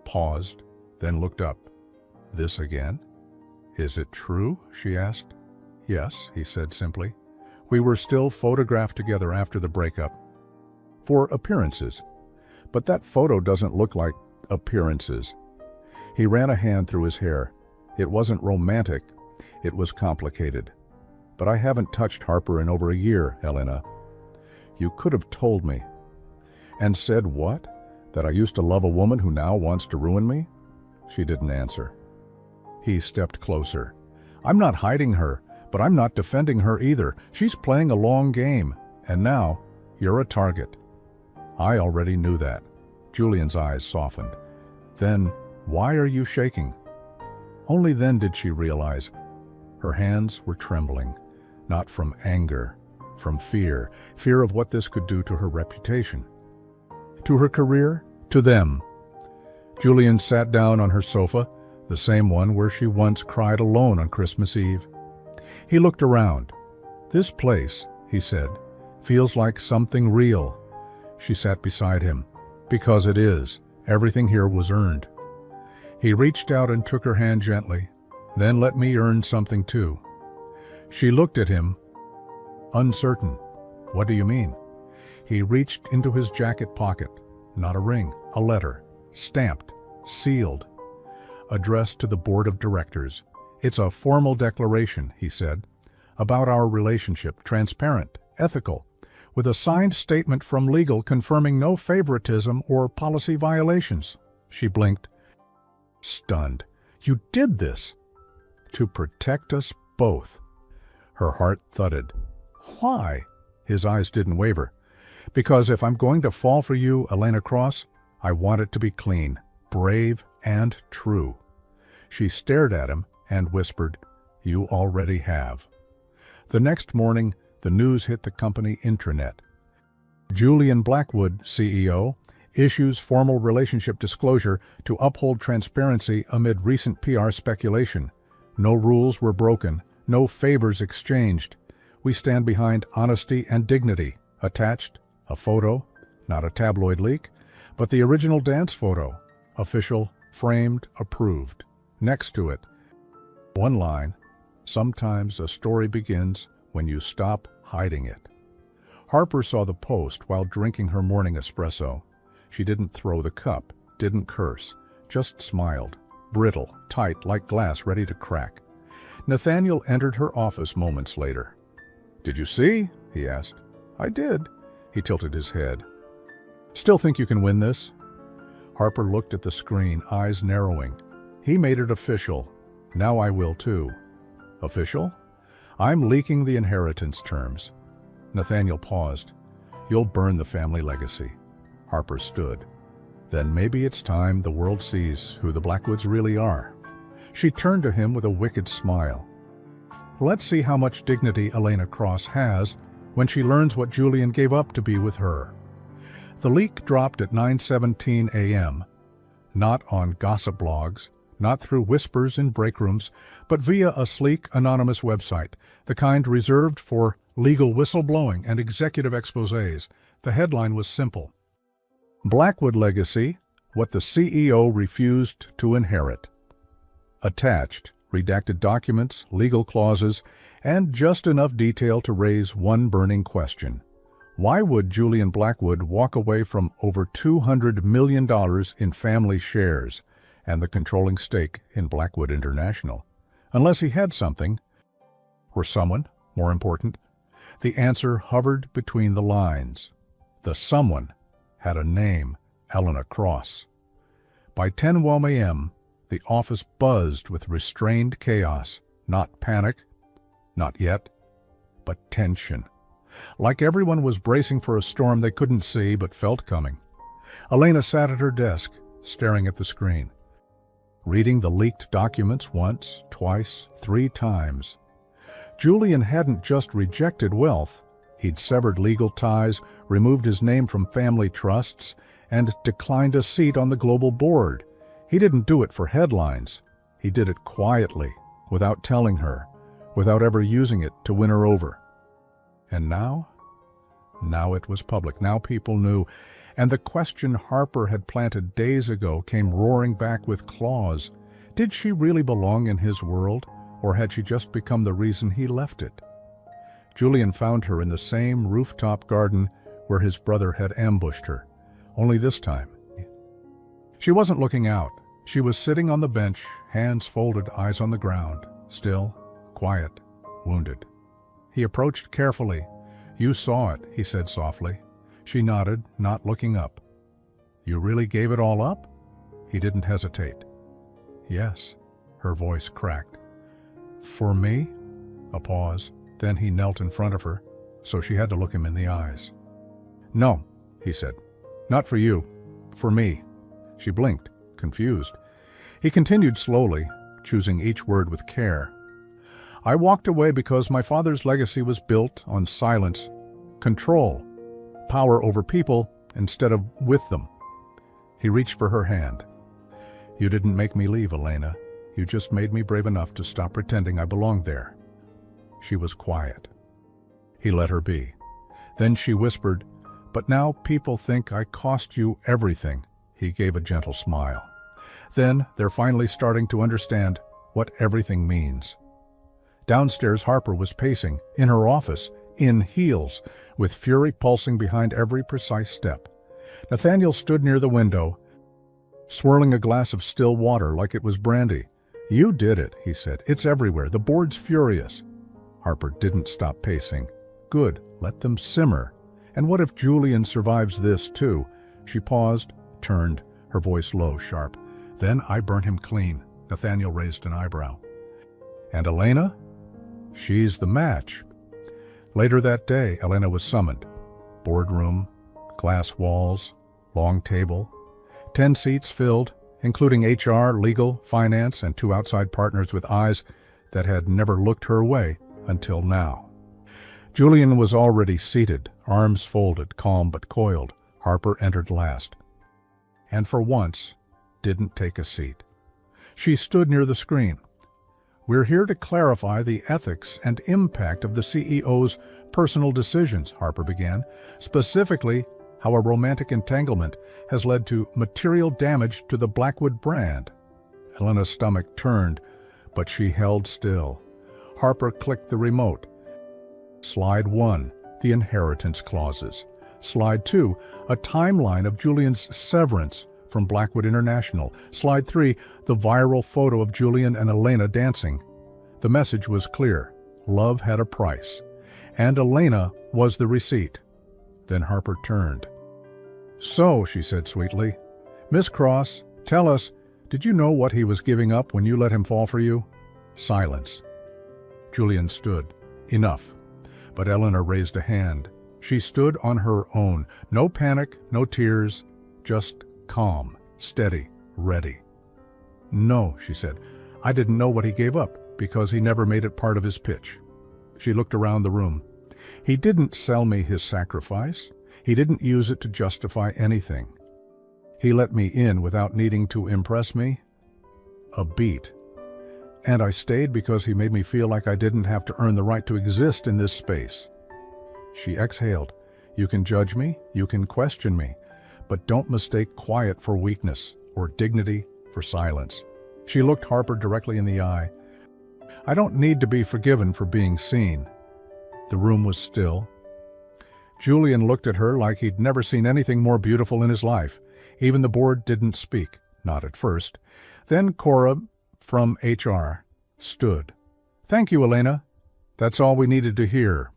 Paused, then looked up. "This again?" "Is it true?" she asked. "Yes," he said simply. "We were still photographed together after the breakup. For appearances. But that photo doesn't look like appearances." He ran a hand through his hair. "It wasn't romantic. It was complicated. But I haven't touched Harper in over a year, Elena." "You could have told me." "And said what? That I used to love a woman who now wants to ruin me?" She didn't answer. He stepped closer. "I'm not hiding her, but I'm not defending her either. She's playing a long game, and now you're a target." "I already knew that." Julian's eyes softened. "Then why are you shaking?" Only then did she realize. Her hands were trembling, not from anger, from fear, fear of what this could do to her reputation, to her career, to them. Julian sat down on her sofa, the same one where she once cried alone on Christmas Eve. He looked around. "This place," he said, "feels like something real." She sat beside him. "Because it is. Everything here was earned." He reached out and took her hand gently. "Then let me earn something too." She looked at him, uncertain. "What do you mean?" He reached into his jacket pocket. Not a ring, a letter, stamped, sealed, addressed to the board of directors. "It's a formal declaration," he said, "about our relationship, transparent, ethical. with a signed statement from legal confirming no favoritism or policy violations. She blinked, stunned. You did this to protect us both. Her heart thudded. Why? His eyes didn't waver. Because if I'm going to fall for you, Elena Cross, I want it to be clean, brave, and true. She stared at him and whispered, You already have. The next morning, the news hit the company intranet. Julian Blackwood, CEO, issues formal relationship disclosure to uphold transparency amid recent PR speculation. No rules were broken, no favors exchanged. We stand behind honesty and dignity. Attached, a photo, not a tabloid leak, but the original dance photo, official, framed, approved. Next to it, one line, sometimes a story begins when you stop hiding it. Harper saw the post while drinking her morning espresso. She didn't throw the cup, didn't curse, just smiled, brittle, tight like glass ready to crack. Nathaniel entered her office moments later. Did you see? He asked. I did. He tilted his head. Still think you can win this? Harper looked at the screen, eyes narrowing. He made it official. Now I will too. Official? I'm leaking the inheritance terms. Nathaniel paused. You'll burn the family legacy. Harper stood. Then maybe it's time the world sees who the Blackwoods really are. She turned to him with a wicked smile. Let's see how much dignity Elena Cross has when she learns what Julian gave up to be with her. The leak dropped at 9:17 a.m., not on gossip blogs, not through whispers in break rooms, but via a sleek, anonymous website, the kind reserved for legal whistleblowing and executive exposés. The headline was simple. Blackwood Legacy, What the CEO Refused to Inherit. Attached, redacted documents, legal clauses, and just enough detail to raise one burning question. Why would Julian Blackwood walk away from over $200 million in family shares and the controlling stake in Blackwood International? Unless he had something, or someone, more important. The answer hovered between the lines. The someone had a name, Elena Cross. By 10 a.m., the office buzzed with restrained chaos, not panic, not yet, but tension. Like everyone was bracing for a storm they couldn't see but felt coming. Elena sat at her desk, staring at the screen, reading the leaked documents once, twice, 3 times. Julian hadn't just rejected wealth. He'd severed legal ties, removed his name from family trusts, and declined a seat on the global board. He didn't do it for headlines. He did it quietly, without telling her, without ever using it to win her over. And now? Now it was public. Now people knew. And the question Harper had planted days ago came roaring back with claws. Did she really belong in his world, or had she just become the reason he left it? Julian found her in the same rooftop garden where his brother had ambushed her, only this time. She wasn't looking out. She was sitting on the bench, hands folded, eyes on the ground, still, quiet, wounded. He approached carefully. You saw it, he said softly. She nodded, not looking up. You really gave it all up? He didn't hesitate. Yes, her voice cracked. For me? A pause. Then he knelt in front of her, so she had to look him in the eyes. No, he said. Not for you. For me. She blinked, confused. He continued slowly, choosing each word with care. I walked away because my father's legacy was built on silence, control, power over people instead of with them. He reached for her hand. You didn't make me leave, Elena. You just made me brave enough to stop pretending I belonged there. She was quiet. He let her be. Then she whispered, But now people think I cost you everything. He gave a gentle smile. Then they're finally starting to understand what everything means. Downstairs, Harper was pacing, in her office, in heels, with fury pulsing behind every precise step. Nathaniel stood near the window, swirling a glass of still water like it was brandy. You did it, he said. It's everywhere. The board's furious. Harper didn't stop pacing. Good, let them simmer. And what if Julian survives this, too? She paused, turned, her voice low, sharp. Then I burn him clean. Nathaniel raised an eyebrow. And Elena? She's the match. Later that day, Elena was summoned. Boardroom, glass walls, long table, 10 seats filled, including HR, legal, finance, and 2 outside partners with eyes that had never looked her way until now. Julian was already seated, arms folded, calm but coiled. Harper entered last, and for once didn't take a seat. She stood near the screen. We're here to clarify the ethics and impact of the CEO's personal decisions, Harper began, specifically how a romantic entanglement has led to material damage to the Blackwood brand. Elena's stomach turned, but she held still. Harper clicked the remote. Slide 1, the inheritance clauses. Slide 2, a timeline of Julian's severance from Blackwood International. Slide 3, the viral photo of Julian and Elena dancing. The message was clear. Love had a price, and Elena was the receipt. Then Harper turned. So, she said sweetly, Miss Cross, tell us, did you know what he was giving up when you let him fall for you? Silence. Julian stood. Enough. But Eleanor raised a hand. She stood on her own. No panic, no tears, just calm, steady, ready. No, she said, I didn't know what he gave up because he never made it part of his pitch. She looked around the room. He didn't sell me his sacrifice. He didn't use it to justify anything. He let me in without needing to impress me. A beat. And I stayed because he made me feel like I didn't have to earn the right to exist in this space. She exhaled. You can judge me, you can question me, but don't mistake quiet for weakness or dignity for silence. She looked Harper directly in the eye. I don't need to be forgiven for being seen. The room was still. Julian looked at her like he'd never seen anything more beautiful in his life. Even the board didn't speak, not at first. Then Cora, from HR, stood. Thank you, Elena. That's all we needed to hear.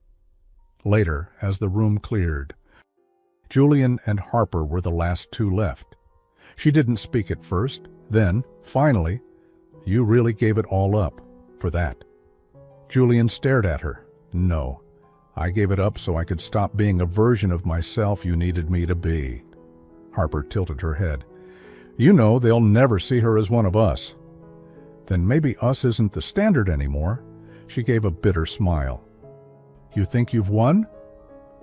Later, as the room cleared, Julian and Harper were the last 2 left. She didn't speak at first. Then, finally, you really gave it all up for that. Julian stared at her. No, I gave it up so I could stop being a version of myself you needed me to be. Harper tilted her head. You know they'll never see her as one of us. Then maybe us isn't the standard anymore. She gave a bitter smile. You think you've won?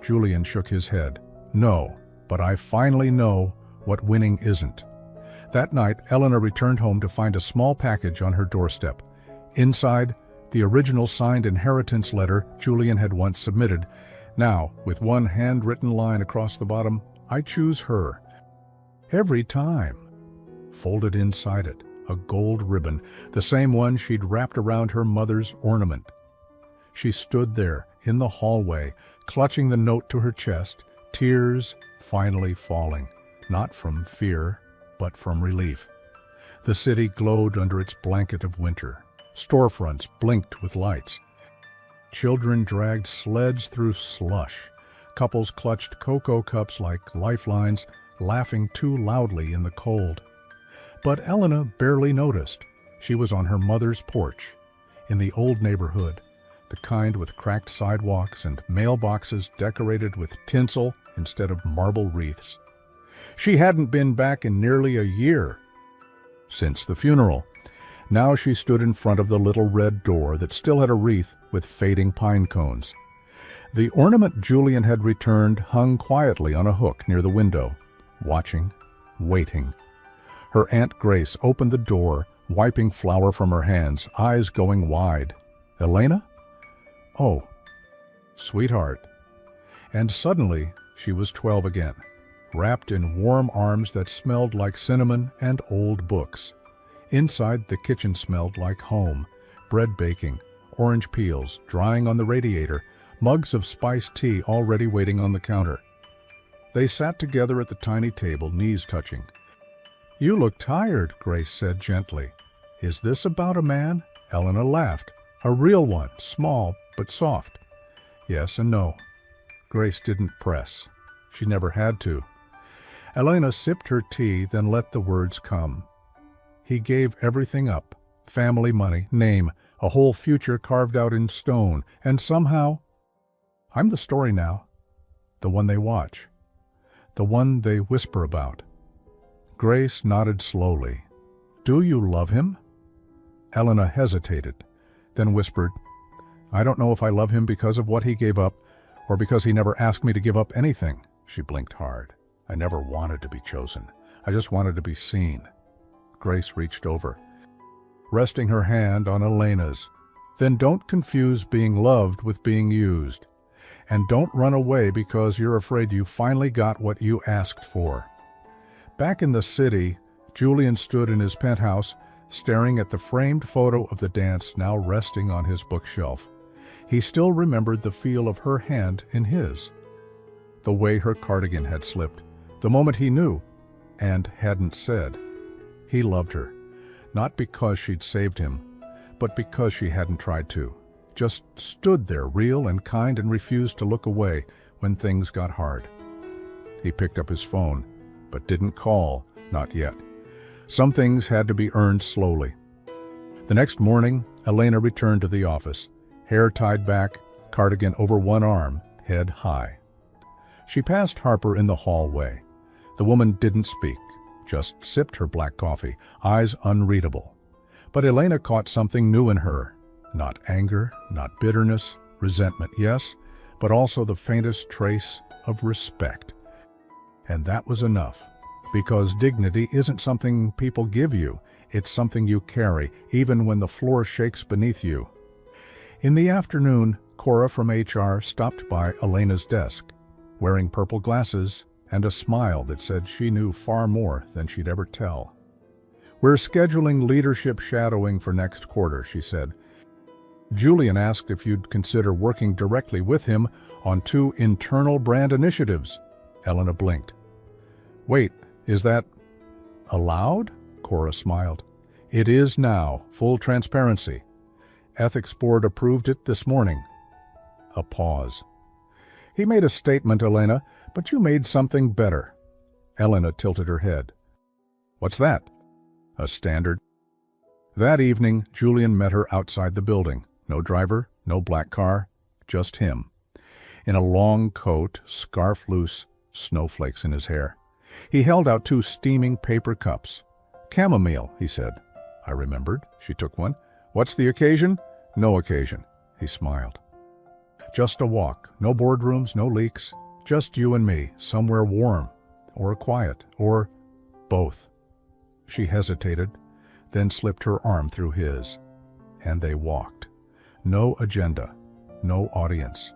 Julian shook his head. No, but I finally know what winning isn't. That night, Eleanor returned home to find a small package on her doorstep. Inside, the original signed inheritance letter Julian had once submitted. Now, with one handwritten line across the bottom, I choose her. Every time. Folded inside it, a gold ribbon, the same one she'd wrapped around her mother's ornament. She stood there, in the hallway, clutching the note to her chest, tears finally falling, not from fear, but from relief. The city glowed under its blanket of winter. Storefronts blinked with lights. Children dragged sleds through slush. Couples clutched cocoa cups like lifelines, laughing too loudly in the cold. But Elena barely noticed. She was on her mother's porch, in the old neighborhood, the kind with cracked sidewalks and mailboxes decorated with tinsel instead of marble wreaths. She hadn't been back in nearly a year, since the funeral. Now she stood in front of the little red door that still had a wreath with fading pine cones. The ornament Julian had returned hung quietly on a hook near the window, watching, waiting. Her Aunt Grace opened the door, wiping flour from her hands, eyes going wide. Elena? Oh, sweetheart. And suddenly she was 12 again, wrapped in warm arms that smelled like cinnamon and old books. Inside, the kitchen smelled like home, bread baking, orange peels drying on the radiator, mugs of spiced tea already waiting on the counter. They sat together at the tiny table, knees touching. You look tired, Grace said gently. Is this about a man? Elena laughed. A real one, small but soft. Yes and no. Grace didn't press. She never had to. Elena sipped her tea, then let the words come. He gave everything up. Family, money, name, a whole future carved out in stone, and somehow, I'm the story now. The one they watch. The one they whisper about. Grace nodded slowly. Do you love him? Elena hesitated, then whispered, I don't know if I love him because of what he gave up, or because he never asked me to give up anything. She blinked hard. I never wanted to be chosen. I just wanted to be seen. Grace reached over, resting her hand on Elena's. Then don't confuse being loved with being used. And don't run away because you're afraid you finally got what you asked for. Back in the city, Julian stood in his penthouse, staring at the framed photo of the dance now resting on his bookshelf. He still remembered the feel of her hand in his, the way her cardigan had slipped, the moment he knew, and hadn't said. He loved her, not because she'd saved him, but because she hadn't tried to. Just stood there, real and kind, and refused to look away when things got hard. He picked up his phone, but didn't call, not yet. Some things had to be earned slowly. The next morning, Elena returned to the office, hair tied back, cardigan over one arm, head high. She passed Harper in the hallway. The woman didn't speak, just sipped her black coffee, eyes unreadable. But Elena caught something new in her. Not anger, not bitterness, resentment, yes, but also the faintest trace of respect. And that was enough, because dignity isn't something people give you, it's something you carry, even when the floor shakes beneath you. In the afternoon, Cora from HR stopped by Elena's desk, wearing purple glasses and a smile that said she knew far more than she'd ever tell. We're scheduling leadership shadowing for next quarter, she said. Julian asked if you'd consider working directly with him on 2 internal brand initiatives. Elena blinked. Wait, is that allowed? Cora smiled. It is now, full transparency. Ethics Board approved it this morning. A pause. He made a statement, Elena, but you made something better. Elena tilted her head. What's that? A standard. That evening, Julian met her outside the building. No driver, no black car, just him. In a long coat, scarf loose, snowflakes in his hair. He held out 2 steaming paper cups. Chamomile, he said. I remembered. She took one. What's the occasion? No occasion. He smiled. Just a walk. No boardrooms, no leaks. Just you and me, somewhere warm, or quiet, or both. She hesitated, then slipped her arm through his. And they walked. No agenda, no audience.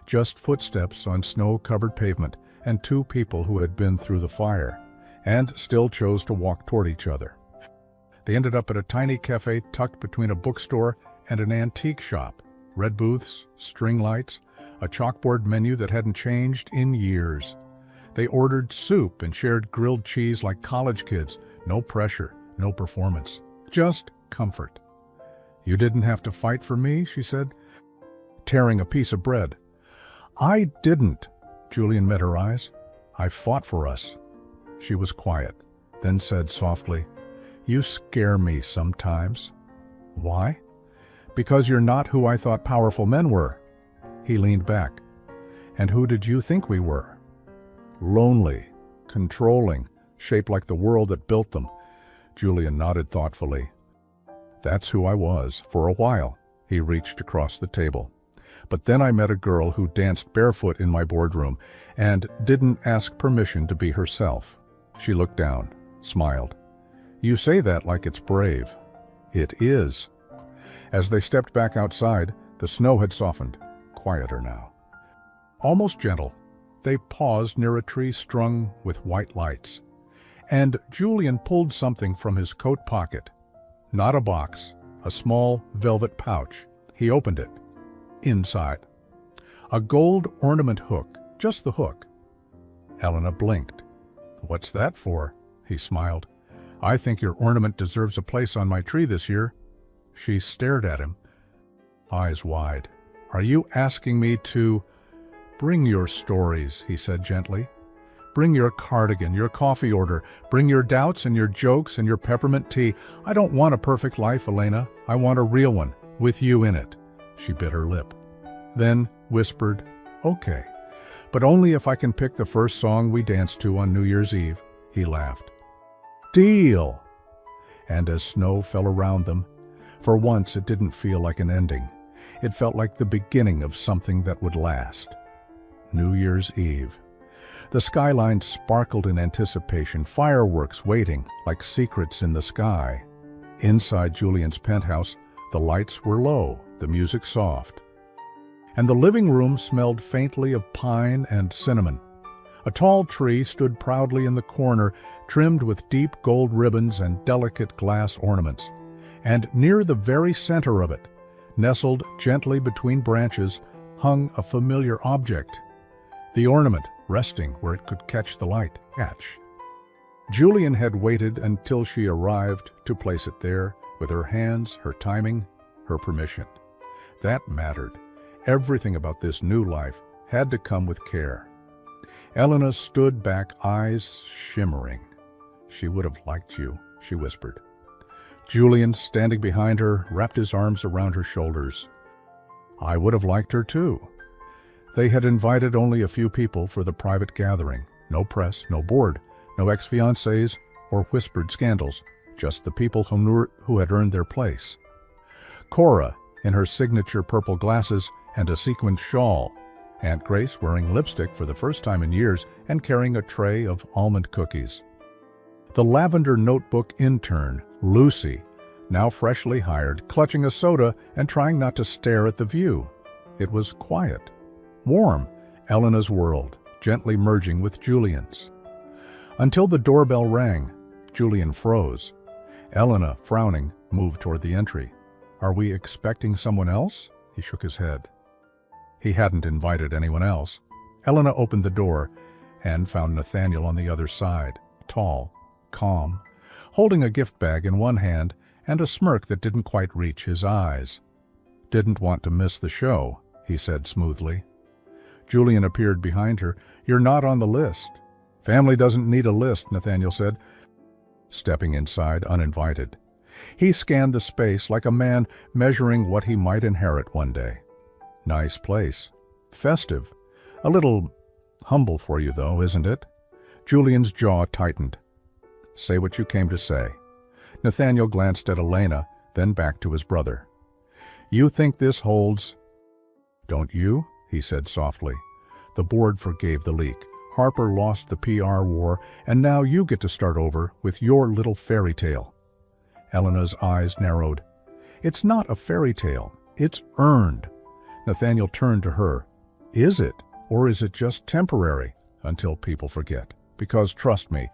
Just footsteps on snow-covered pavement and 2 people who had been through the fire and still chose to walk toward each other. They ended up at a tiny cafe tucked between a bookstore and an antique shop. Red booths, string lights, a chalkboard menu that hadn't changed in years. They ordered soup and shared grilled cheese like college kids. No pressure, no performance, just comfort. You didn't have to fight for me, she said, tearing a piece of bread. I didn't. Julian met her eyes. I fought for us. She was quiet, then said softly, You scare me sometimes. Why? Because you're not who I thought powerful men were. He leaned back. And who did you think we were? Lonely, controlling, shaped like the world that built them. Julian nodded thoughtfully. That's who I was, for a while. He reached across the table. But then I met a girl who danced barefoot in my boardroom and didn't ask permission to be herself. She looked down, smiled. You say that like it's brave. It is. As they stepped back outside, the snow had softened, quieter now. Almost gentle, they paused near a tree strung with white lights. And Julian pulled something from his coat pocket. Not a box, a small velvet pouch. He opened it. Inside, a gold ornament hook, just the hook. Elena blinked. What's that for? He smiled. I think your ornament deserves a place on my tree this year. She stared at him, eyes wide. Are you asking me to? "Bring your stories," he said gently. "Bring your cardigan, your coffee order. Bring your doubts and your jokes and your peppermint tea. I don't want a perfect life, Elena. I want a real one, with you in it." She bit her lip. Then whispered, "Okay, but only if I can pick the first song we dance to on New Year's Eve." He laughed. "Deal!" And as snow fell around them, for once it didn't feel like an ending. It felt like the beginning of something that would last. New Year's Eve. The skyline sparkled in anticipation, fireworks waiting like secrets in the sky. Inside Julian's penthouse, the lights were low, the music soft. And the living room smelled faintly of pine and cinnamon. A tall tree stood proudly in the corner, trimmed with deep gold ribbons and delicate glass ornaments. And near the very center of it, nestled gently between branches, hung a familiar object. The ornament resting where it could catch the light. Julian had waited until she arrived to place it there, with her hands, her timing, her permission. That mattered. Everything about this new life had to come with care. Elena stood back, eyes shimmering. "She would have liked you," she whispered. Julian, standing behind her, wrapped his arms around her shoulders. "I would have liked her too." They had invited only a few people for the private gathering. No press, no board, no ex-fiancés or whispered scandals, just the people who had earned their place. Cora, in her signature purple glasses and a sequined shawl. Aunt Grace wearing lipstick for the first time in years and carrying a tray of almond cookies. The lavender notebook intern, Lucy, now freshly hired, clutching a soda and trying not to stare at the view. It was quiet, warm, Elena's world, gently merging with Julian's. Until the doorbell rang, Julian froze. Elena, frowning, moved toward the entry. "Are we expecting someone else?" He shook his head. He hadn't invited anyone else. Elena opened the door and found Nathaniel on the other side, tall, calm, holding a gift bag in one hand and a smirk that didn't quite reach his eyes. "Didn't want to miss the show," he said smoothly. Julian appeared behind her. "You're not on the list." "Family doesn't need a list," Nathaniel said, stepping inside uninvited. He scanned the space like a man measuring what he might inherit one day. "Nice place. Festive. A little humble for you, though, isn't it?" Julian's jaw tightened. "Say what you came to say." Nathaniel glanced at Elena, then back to his brother. "You think this holds?" "Don't you?" he said softly. "The board forgave the leak. Harper lost the PR war, and now you get to start over with your little fairy tale." Elena's eyes narrowed. "It's not a fairy tale. It's earned." Nathaniel turned to her. "Is it? Or is it just temporary? Until people forget. Because trust me,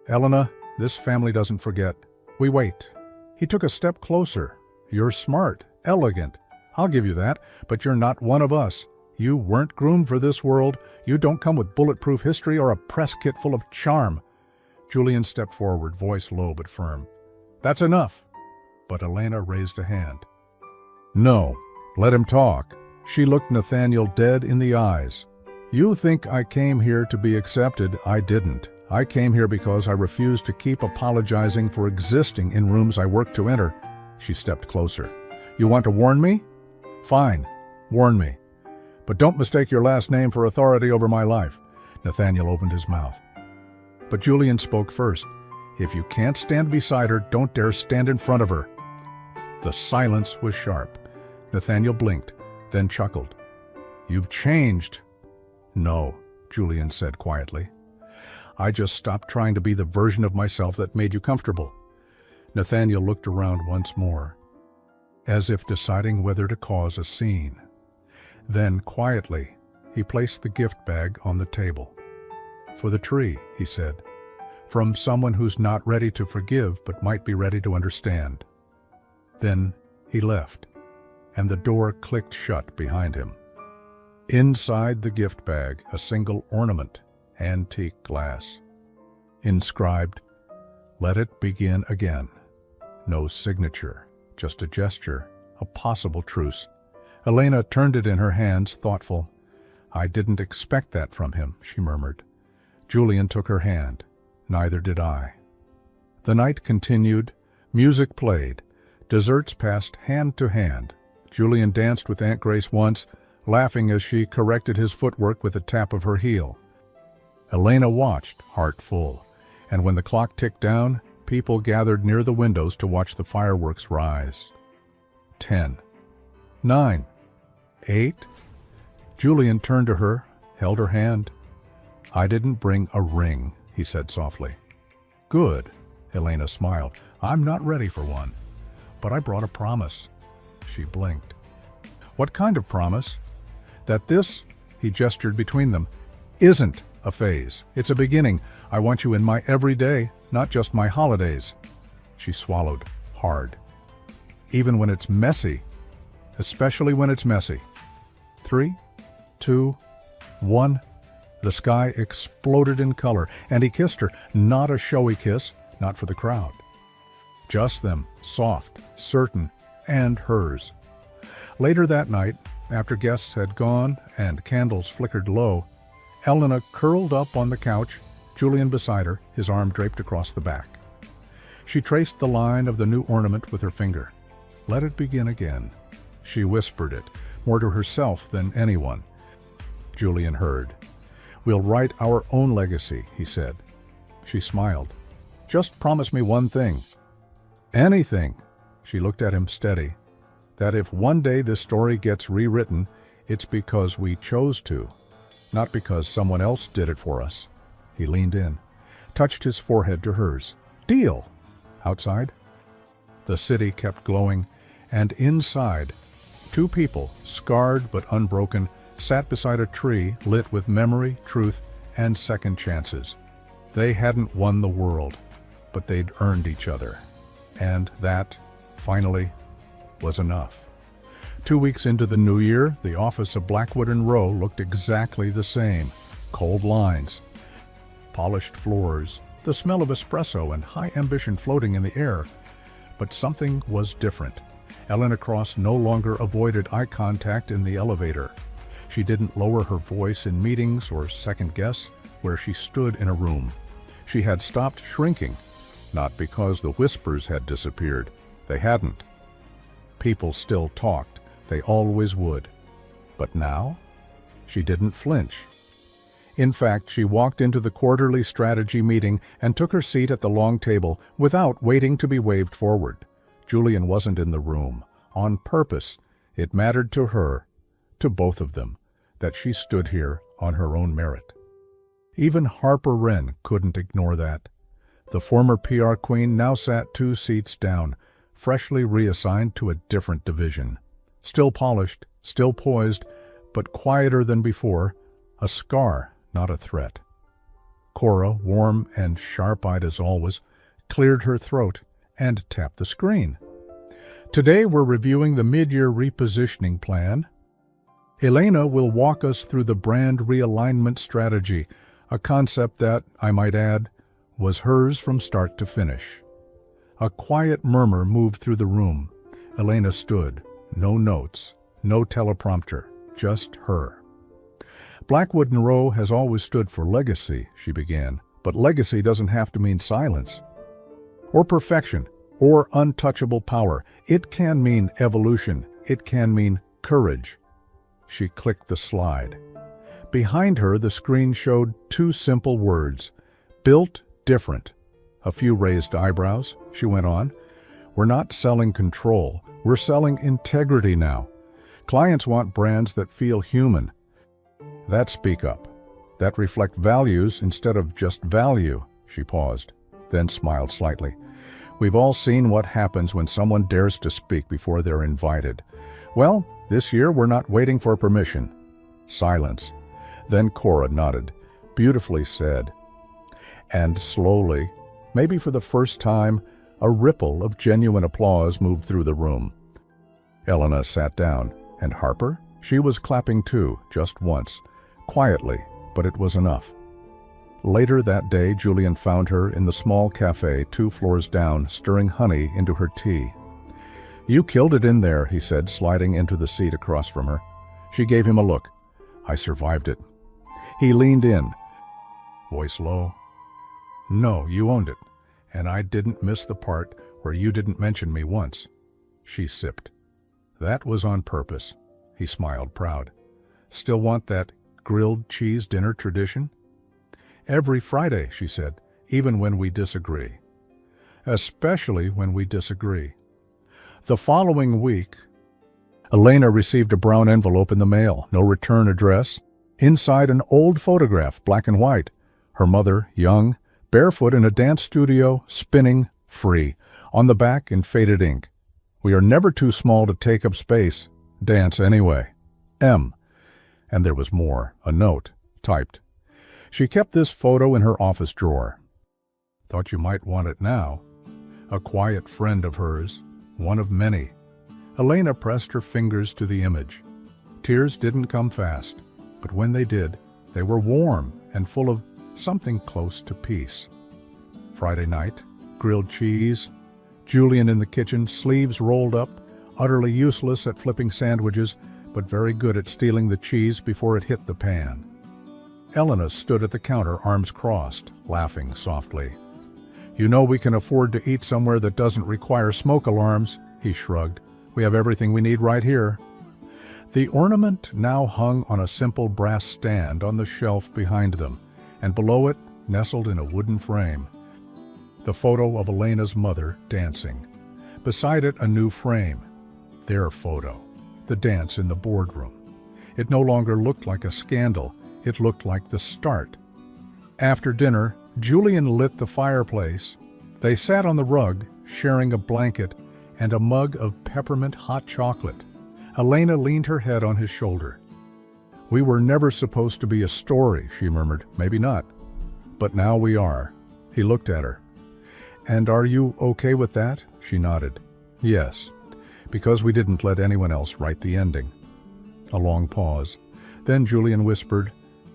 Elena, this family doesn't forget. We wait." He took a step closer. "You're smart, elegant. I'll give you that, but you're not one of us. You weren't groomed for this world. You don't come with bulletproof history or a press kit full of charm." Julian stepped forward, voice low but firm. "That's enough." But Elena raised a hand. "No. Let him talk." She looked Nathaniel dead in the eyes. "You think I came here to be accepted. I didn't. I came here because I refused to keep apologizing for existing in rooms I worked to enter." She stepped closer. "You want to warn me? Fine. Warn me. But don't mistake your last name for authority over my life." Nathaniel opened his mouth. But Julian spoke first. "If you can't stand beside her, don't dare stand in front of her." The silence was sharp. Nathaniel blinked, then chuckled. "You've changed." "No," Julian said quietly. "I just stopped trying to be the version of myself that made you comfortable." Nathaniel looked around once more, as if deciding whether to cause a scene. Then, quietly, he placed the gift bag on the table. "For the tree," he said. "From someone who's not ready to forgive but might be ready to understand." Then he left, and the door clicked shut behind him. Inside the gift bag, a single ornament, antique glass. Inscribed, "Let it begin again." No signature, just a gesture, a possible truce. Elena turned it in her hands, thoughtful. "I didn't expect that from him," she murmured. Julian took her hand. Neither did I. The night continued. Music played. Desserts passed hand to hand. Julian danced with Aunt Grace once, laughing as she corrected his footwork with a tap of her heel. Elena watched, heart full, and when the clock ticked down, people gathered near the windows to watch the fireworks rise. 10. 9. 8. Julian turned to her, held her hand. "I didn't bring a ring," he said softly. "Good," Elena smiled. "I'm not ready for one. But I brought a promise." She blinked. "What kind of promise?" "That this," he gestured between them, "isn't a phase. It's a beginning. I want you in my everyday, not just my holidays." She swallowed hard. "Even when it's messy, especially when it's messy." 3, 2, 1. The sky exploded in color, and he kissed her, not a showy kiss, not for the crowd. Just them, soft, certain, and hers. Later that night, after guests had gone and candles flickered low, Elena curled up on the couch, Julian beside her, his arm draped across the back. She traced the line of the new ornament with her finger. "Let it begin again." She whispered it, more to herself than anyone. Julian heard. "We'll write our own legacy," he said. She smiled. "Just promise me one thing." "Anything." She looked at him steady. "That if one day this story gets rewritten, it's because we chose to, not because someone else did it for us." He leaned in, touched his forehead to hers. "Deal!" Outside, the city kept glowing, and inside, two people, scarred but unbroken, sat beside a tree lit with memory, truth, and second chances. They hadn't won the world, but they'd earned each other. And that, finally, was enough. 2 weeks into the new year, the office of Blackwood & Rowe looked exactly the same. Cold lines, polished floors, the smell of espresso and high ambition floating in the air. But something was different. Elena Cross no longer avoided eye contact in the elevator. She didn't lower her voice in meetings or second-guess where she stood in a room. She had stopped shrinking, not because the whispers had disappeared. They hadn't. People still talked. They always would. But now, she didn't flinch. In fact, she walked into the quarterly strategy meeting and took her seat at the long table without waiting to be waved forward. Julian wasn't in the room. On purpose, it mattered to her, to both of them, that she stood here on her own merit. Even Harper Wren couldn't ignore that. The former PR queen now sat 2 seats down, freshly reassigned to a different division. Still polished, still poised, but quieter than before, a scar, not a threat. Cora, warm and sharp-eyed as always, cleared her throat and tapped the screen. Today we're reviewing the mid-year repositioning plan. Elena will walk us through the brand realignment strategy, a concept that, I might add, was hers from start to finish. A quiet murmur moved through the room. Elena stood. No notes, no teleprompter, just her. Blackwood & Rowe has always stood for legacy, she began, but legacy doesn't have to mean silence. Or perfection, or untouchable power. It can mean evolution. It can mean courage. She clicked the slide. Behind her, the screen showed 2 simple words. Built different. A few raised eyebrows, she went on. We're not selling control. We're selling integrity now. Clients want brands that feel human, that speak up, that reflect values instead of just value. She paused, then smiled slightly. We've all seen what happens when someone dares to speak before they're invited. Well, this year we're not waiting for permission. Silence. Then Cora nodded. Beautifully said. And slowly, maybe for the first time, a ripple of genuine applause moved through the room. Elena sat down, and Harper? She was clapping too, just once. Quietly, but it was enough. Later that day, Julian found her in the small cafe 2 floors down, stirring honey into her tea. You killed it in there, he said, sliding into the seat across from her. She gave him a look. I survived it. He leaned in, voice low. No, you owned it, and I didn't miss the part where you didn't mention me once. She sipped. That was on purpose. He smiled, proud. Still want that grilled cheese dinner tradition? Every Friday, she said, even when we disagree. Especially when we disagree. The following week, Elena received a brown envelope in the mail, no return address. Inside, an old photograph, black and white. Her mother, young, barefoot in a dance studio, spinning, free. On the back, in faded ink. We are never too small to take up space. Dance anyway. M. And there was more, a note, typed. She kept this photo in her office drawer. Thought you might want it now. A quiet friend of hers, one of many. Elena pressed her fingers to the image. Tears didn't come fast, but when they did, they were warm and full of something close to peace. Friday night, grilled cheese, Julian in the kitchen, sleeves rolled up, utterly useless at flipping sandwiches, but very good at stealing the cheese before it hit the pan. Elena stood at the counter, arms crossed, laughing softly. You know we can afford to eat somewhere that doesn't require smoke alarms, he shrugged. We have everything we need right here. The ornament now hung on a simple brass stand on the shelf behind them, and below it, nestled in a wooden frame, the photo of Elena's mother dancing. Beside it, a new frame, their photo, the dance in the boardroom. It no longer looked like a scandal, it looked like the start. After dinner, Julian lit the fireplace. They sat on the rug, sharing a blanket and a mug of peppermint hot chocolate. Elena leaned her head on his shoulder. We were never supposed to be a story, she murmured. Maybe not. But now we are. He looked at her. And are you okay with that? She nodded. Yes, because we didn't let anyone else write the ending. A long pause. Then Julian whispered,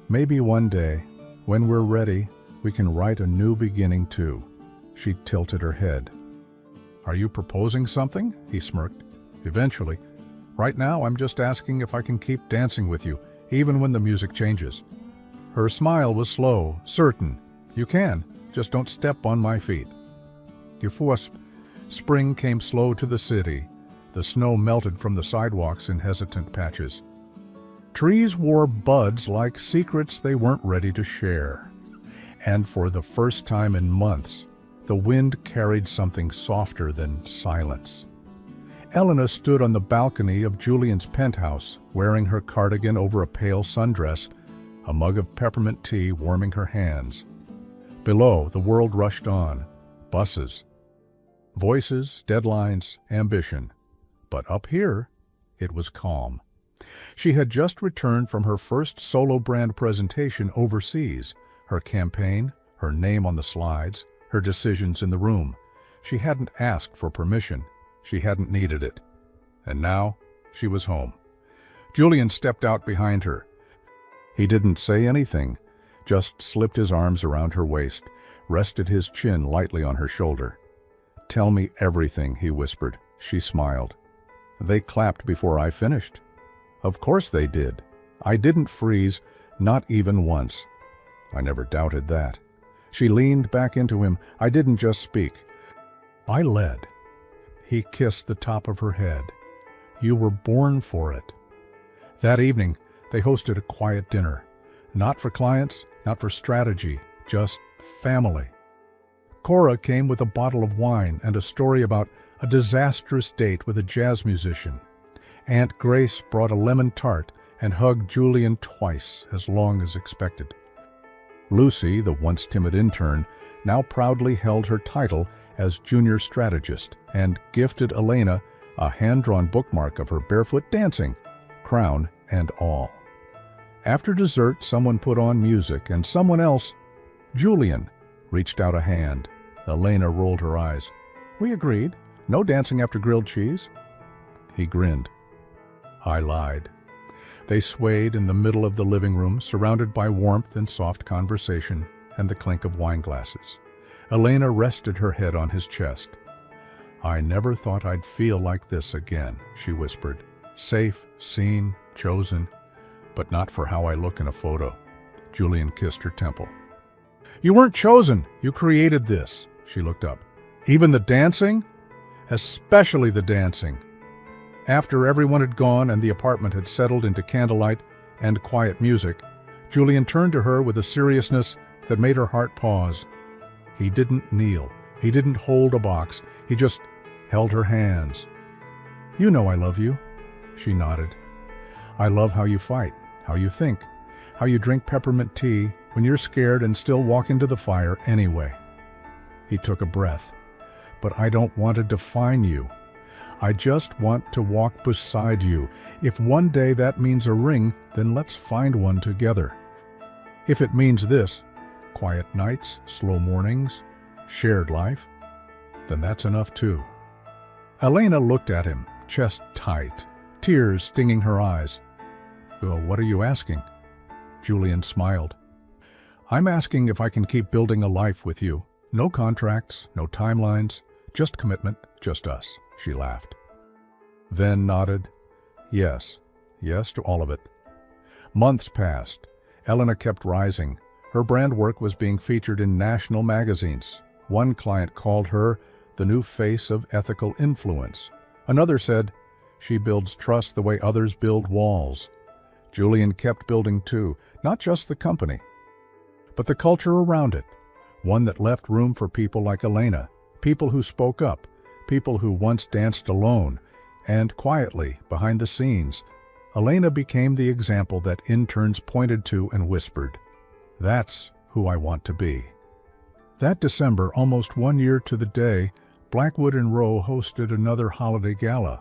maybe one day, when we're ready, we can write a new beginning too. She tilted her head. Are you proposing something? He smirked. Eventually. Right now, I'm just asking if I can keep dancing with you, even when the music changes. Her smile was slow, certain. You can, just don't step on my feet. Spring came slow to the city. The snow melted from the sidewalks in hesitant patches. Trees wore buds like secrets they weren't ready to share. And for the first time in months, the wind carried something softer than silence. Elena stood on the balcony of Julian's penthouse, wearing her cardigan over a pale sundress, a mug of peppermint tea warming her hands. Below, the world rushed on. Buses. Voices, deadlines, ambition. But up here, it was calm. She had just returned from her first solo brand presentation overseas, her campaign, her name on the slides, her decisions in the room. She hadn't asked for permission. She hadn't needed it. And now, she was home. Julian stepped out behind her. He didn't say anything, just slipped his arms around her waist, rested his chin lightly on her shoulder. Tell me everything, he whispered. She smiled. They clapped before I finished. Of course they did. I didn't freeze, not even once. I never doubted that. She leaned back into him. I didn't just speak. I led. He kissed the top of her head. You were born for it. That evening, they hosted a quiet dinner. Not for clients, not for strategy, just family. Cora came with a bottle of wine and a story about a disastrous date with a jazz musician. Aunt Grace brought a lemon tart and hugged Julian twice as long as expected. Lucy, the once timid intern, now proudly held her title as junior strategist and gifted Elena a hand-drawn bookmark of her barefoot dancing, crown and all. After dessert, someone put on music, and someone else, Julian, reached out a hand. Elena rolled her eyes. We agreed. No dancing after grilled cheese. He grinned. I lied. They swayed in the middle of the living room, surrounded by warmth and soft conversation and the clink of wine glasses. Elena rested her head on his chest. I never thought I'd feel like this again, she whispered. Safe, seen, chosen. but not for how I look in a photo. Julian kissed her temple. You weren't chosen. You created this. She looked up. Even the dancing? Especially the dancing. After everyone had gone and the apartment had settled into candlelight and quiet music, Julian turned to her with a seriousness that made her heart pause. He didn't kneel. He didn't hold a box. He just held her hands. You know I love you. She nodded. I love how you fight, how you think, how you drink peppermint tea when you're scared and still walk into the fire anyway. He took a breath. But I don't want to define you. I just want to walk beside you. If one day that means a ring, then let's find one together. If it means this, quiet nights, slow mornings, shared life, then that's enough too. Elena looked at him, chest tight, tears stinging her eyes. Well, what are you asking? Julian smiled. I'm asking if I can keep building a life with you. No contracts, no timelines, just commitment, just us. She laughed. Then nodded. Yes, yes to all of it. Months passed. Elena kept rising. Her brand work was being featured in national magazines. One client called her the new face of ethical influence. Another said, she builds trust the way others build walls. Julian kept building too, not just the company, but the culture around it, one that left room for people like Elena, people who spoke up, people who once danced alone, and quietly, behind the scenes, Elena became the example that interns pointed to and whispered, "That's who I want to be." That December, almost 1 year to the day, Blackwood and Rowe hosted another holiday gala.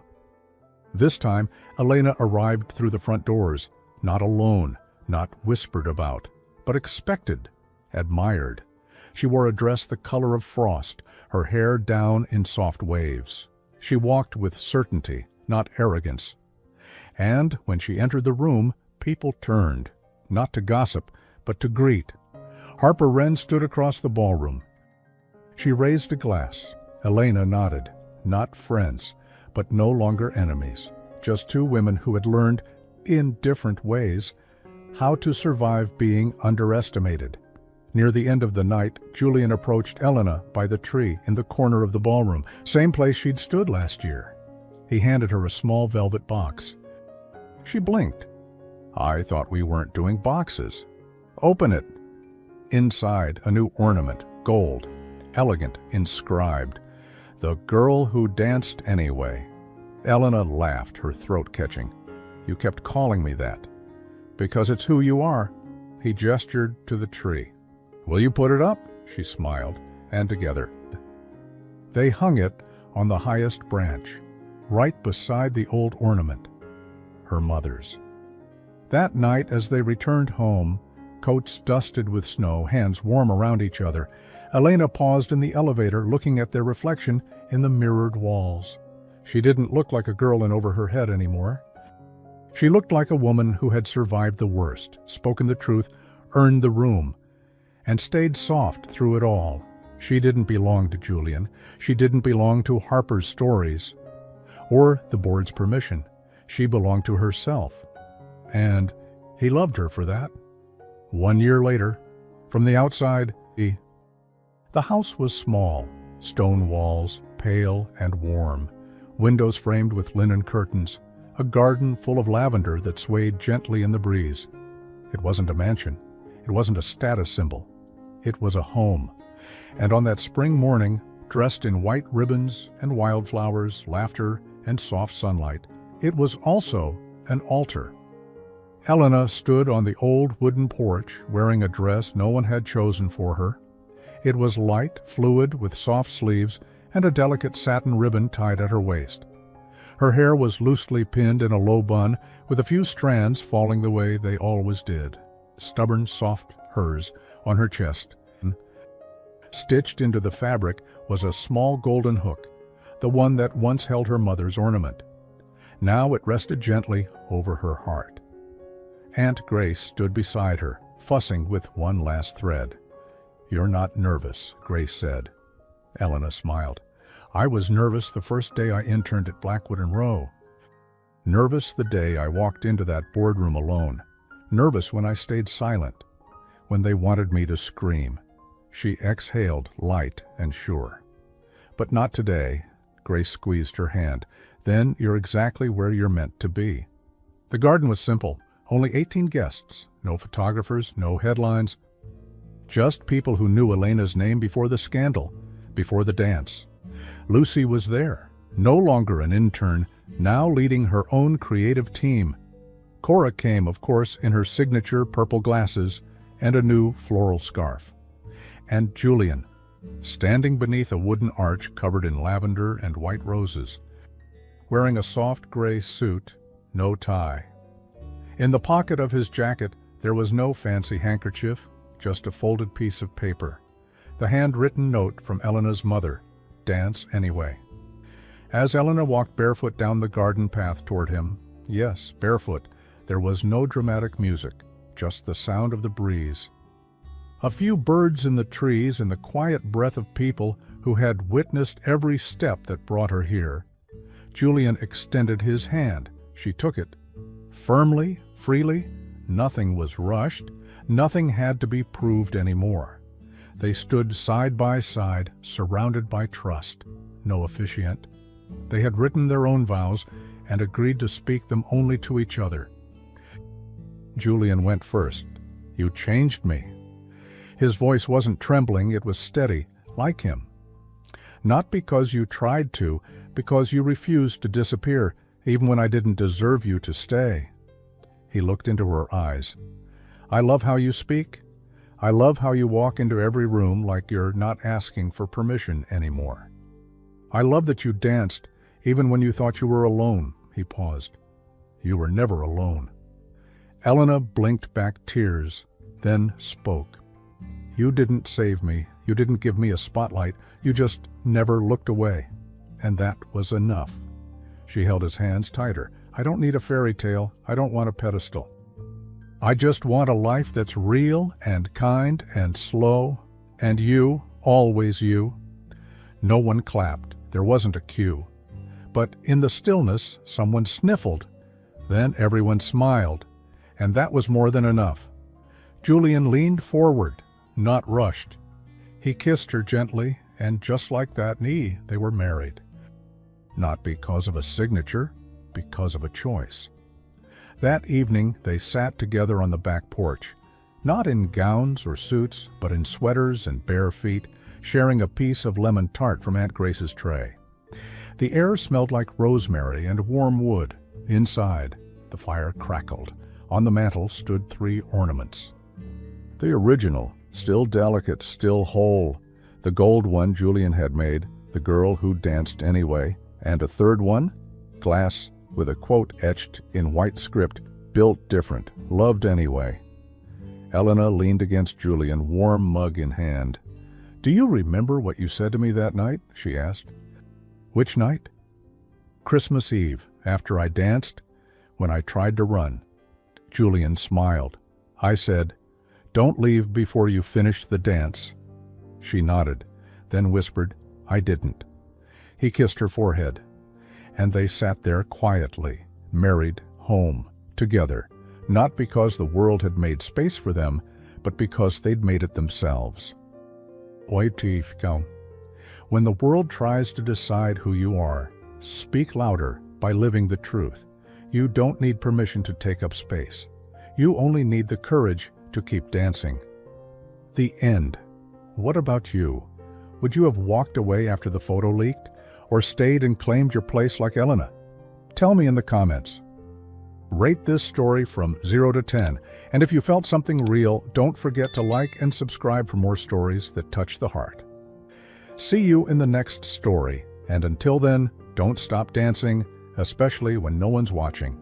This time, Elena arrived through the front doors, not alone, not whispered about, but expected, admired. She wore a dress the color of frost, her hair down in soft waves. She walked with certainty, not arrogance. And when she entered the room, people turned, not to gossip, but to greet. Harper Wren stood across the ballroom. She raised a glass. Elena nodded. Not friends, but no longer enemies. Just two women who had learned, in different ways, how to survive being underestimated. Near the end of the night, Julian approached Elena by the tree in the corner of the ballroom, same place she'd stood last year. He handed her a small velvet box. She blinked. I thought we weren't doing boxes. Open it. Inside, a new ornament, gold, elegant, inscribed. The girl who danced anyway. Elena laughed, her throat catching. You kept calling me that. Because it's who you are. He gestured to the tree. Will you put it up? She smiled, and together. They hung it on the highest branch, right beside the old ornament, her mother's. That night, as they returned home, coats dusted with snow, hands warm around each other, Elena paused in the elevator looking at their reflection in the mirrored walls. She didn't look like a girl in over her head anymore. She looked like a woman who had survived the worst, spoken the truth, earned the room, and stayed soft through it all. She didn't belong to Julian. She didn't belong to Harper's stories or the board's permission. She belonged to herself. And he loved her for that. 1 year later, from the outside, the house was small, stone walls, pale and warm, windows framed with linen curtains, a garden full of lavender that swayed gently in the breeze. It wasn't a mansion. It wasn't a status symbol. It was a home. And on that spring morning, dressed in white ribbons and wildflowers, laughter and soft sunlight, it was also an altar. Elena stood on the old wooden porch, wearing a dress no one had chosen for her. It was light, fluid, with soft sleeves and a delicate satin ribbon tied at her waist. Her hair was loosely pinned in a low bun, with a few strands falling the way they always did. Stubborn, soft hers on her chest. Stitched into the fabric was a small golden hook, the one that once held her mother's ornament. Now it rested gently over her heart. Aunt Grace stood beside her, fussing with one last thread. You're not nervous, Grace said. Elena smiled. I was nervous the first day I interned at Blackwood and Rowe. Nervous the day I walked into that boardroom alone. nervous when I stayed silent, when they wanted me to scream. She exhaled, light and sure. But not today. Grace squeezed her hand. Then you're exactly where you're meant to be. The garden was simple. Only 18 guests. No photographers, no headlines. Just people who knew Elena's name before the scandal, before the dance. Lucy was there, no longer an intern, now leading her own creative team. Cora came, of course, in her signature purple glasses and a new floral scarf. And Julian, standing beneath a wooden arch covered in lavender and white roses, wearing a soft gray suit, no tie. In the pocket of his jacket, there was no fancy handkerchief, just a folded piece of paper. The handwritten note from Elena's mother, "Dance anyway." As Elena walked barefoot down the garden path toward him, yes, barefoot, there was no dramatic music, just the sound of the breeze. A few birds in the trees and the quiet breath of people who had witnessed every step that brought her here. Julian extended his hand. She took it. Firmly, freely, nothing was rushed, nothing had to be proved anymore. They stood side by side, surrounded by trust, no officiant. They had written their own vows and agreed to speak them only to each other. Julian went first. "You changed me." His voice wasn't trembling, it was steady, like him. "Not because you tried to, because you refused to disappear, even when I didn't deserve you to stay." He looked into her eyes. "I love how you speak. I love how you walk into every room like you're not asking for permission anymore. I love that you danced, even when you thought you were alone." He paused. "You were never alone." Elena blinked back tears, then spoke. "You didn't save me. You didn't give me a spotlight. You just never looked away. And that was enough." She held his hands tighter. "I don't need a fairy tale. I don't want a pedestal. I just want a life that's real and kind and slow. And you, always you." No one clapped. There wasn't a cue. But in the stillness, someone sniffled. Then everyone smiled. And that was more than enough. Julian leaned forward, not rushed. He kissed her gently, and just like that, they were married. Not because of a signature, because of a choice. That evening, they sat together on the back porch, not in gowns or suits, but in sweaters and bare feet, sharing a piece of lemon tart from Aunt Grace's tray. The air smelled like rosemary and warm wood. Inside, the fire crackled. On the mantel stood 3 ornaments. The original, still delicate, still whole. The gold one Julian had made, the girl who danced anyway, and a third one, glass with a quote etched in white script, "Built different, loved anyway." Elena leaned against Julian, warm mug in hand. "Do you remember what you said to me that night?" she asked. "Which night?" "Christmas Eve, after I danced, when I tried to run." Julian smiled. "I said, 'Don't leave before you finish the dance.'" She nodded, then whispered, "I didn't." He kissed her forehead. And they sat there quietly, married, home, together, not because the world had made space for them, but because they'd made it themselves. When the world tries to decide who you are, speak louder by living the truth. You don't need permission to take up space. You only need the courage to keep dancing. The end. What about you? Would you have walked away after the photo leaked? Or stayed and claimed your place like Elena? Tell me in the comments. Rate this story from 0 to 10, and if you felt something real, don't forget to like and subscribe for more stories that touch the heart. See you in the next story, and until then, don't stop dancing, especially when no one's watching.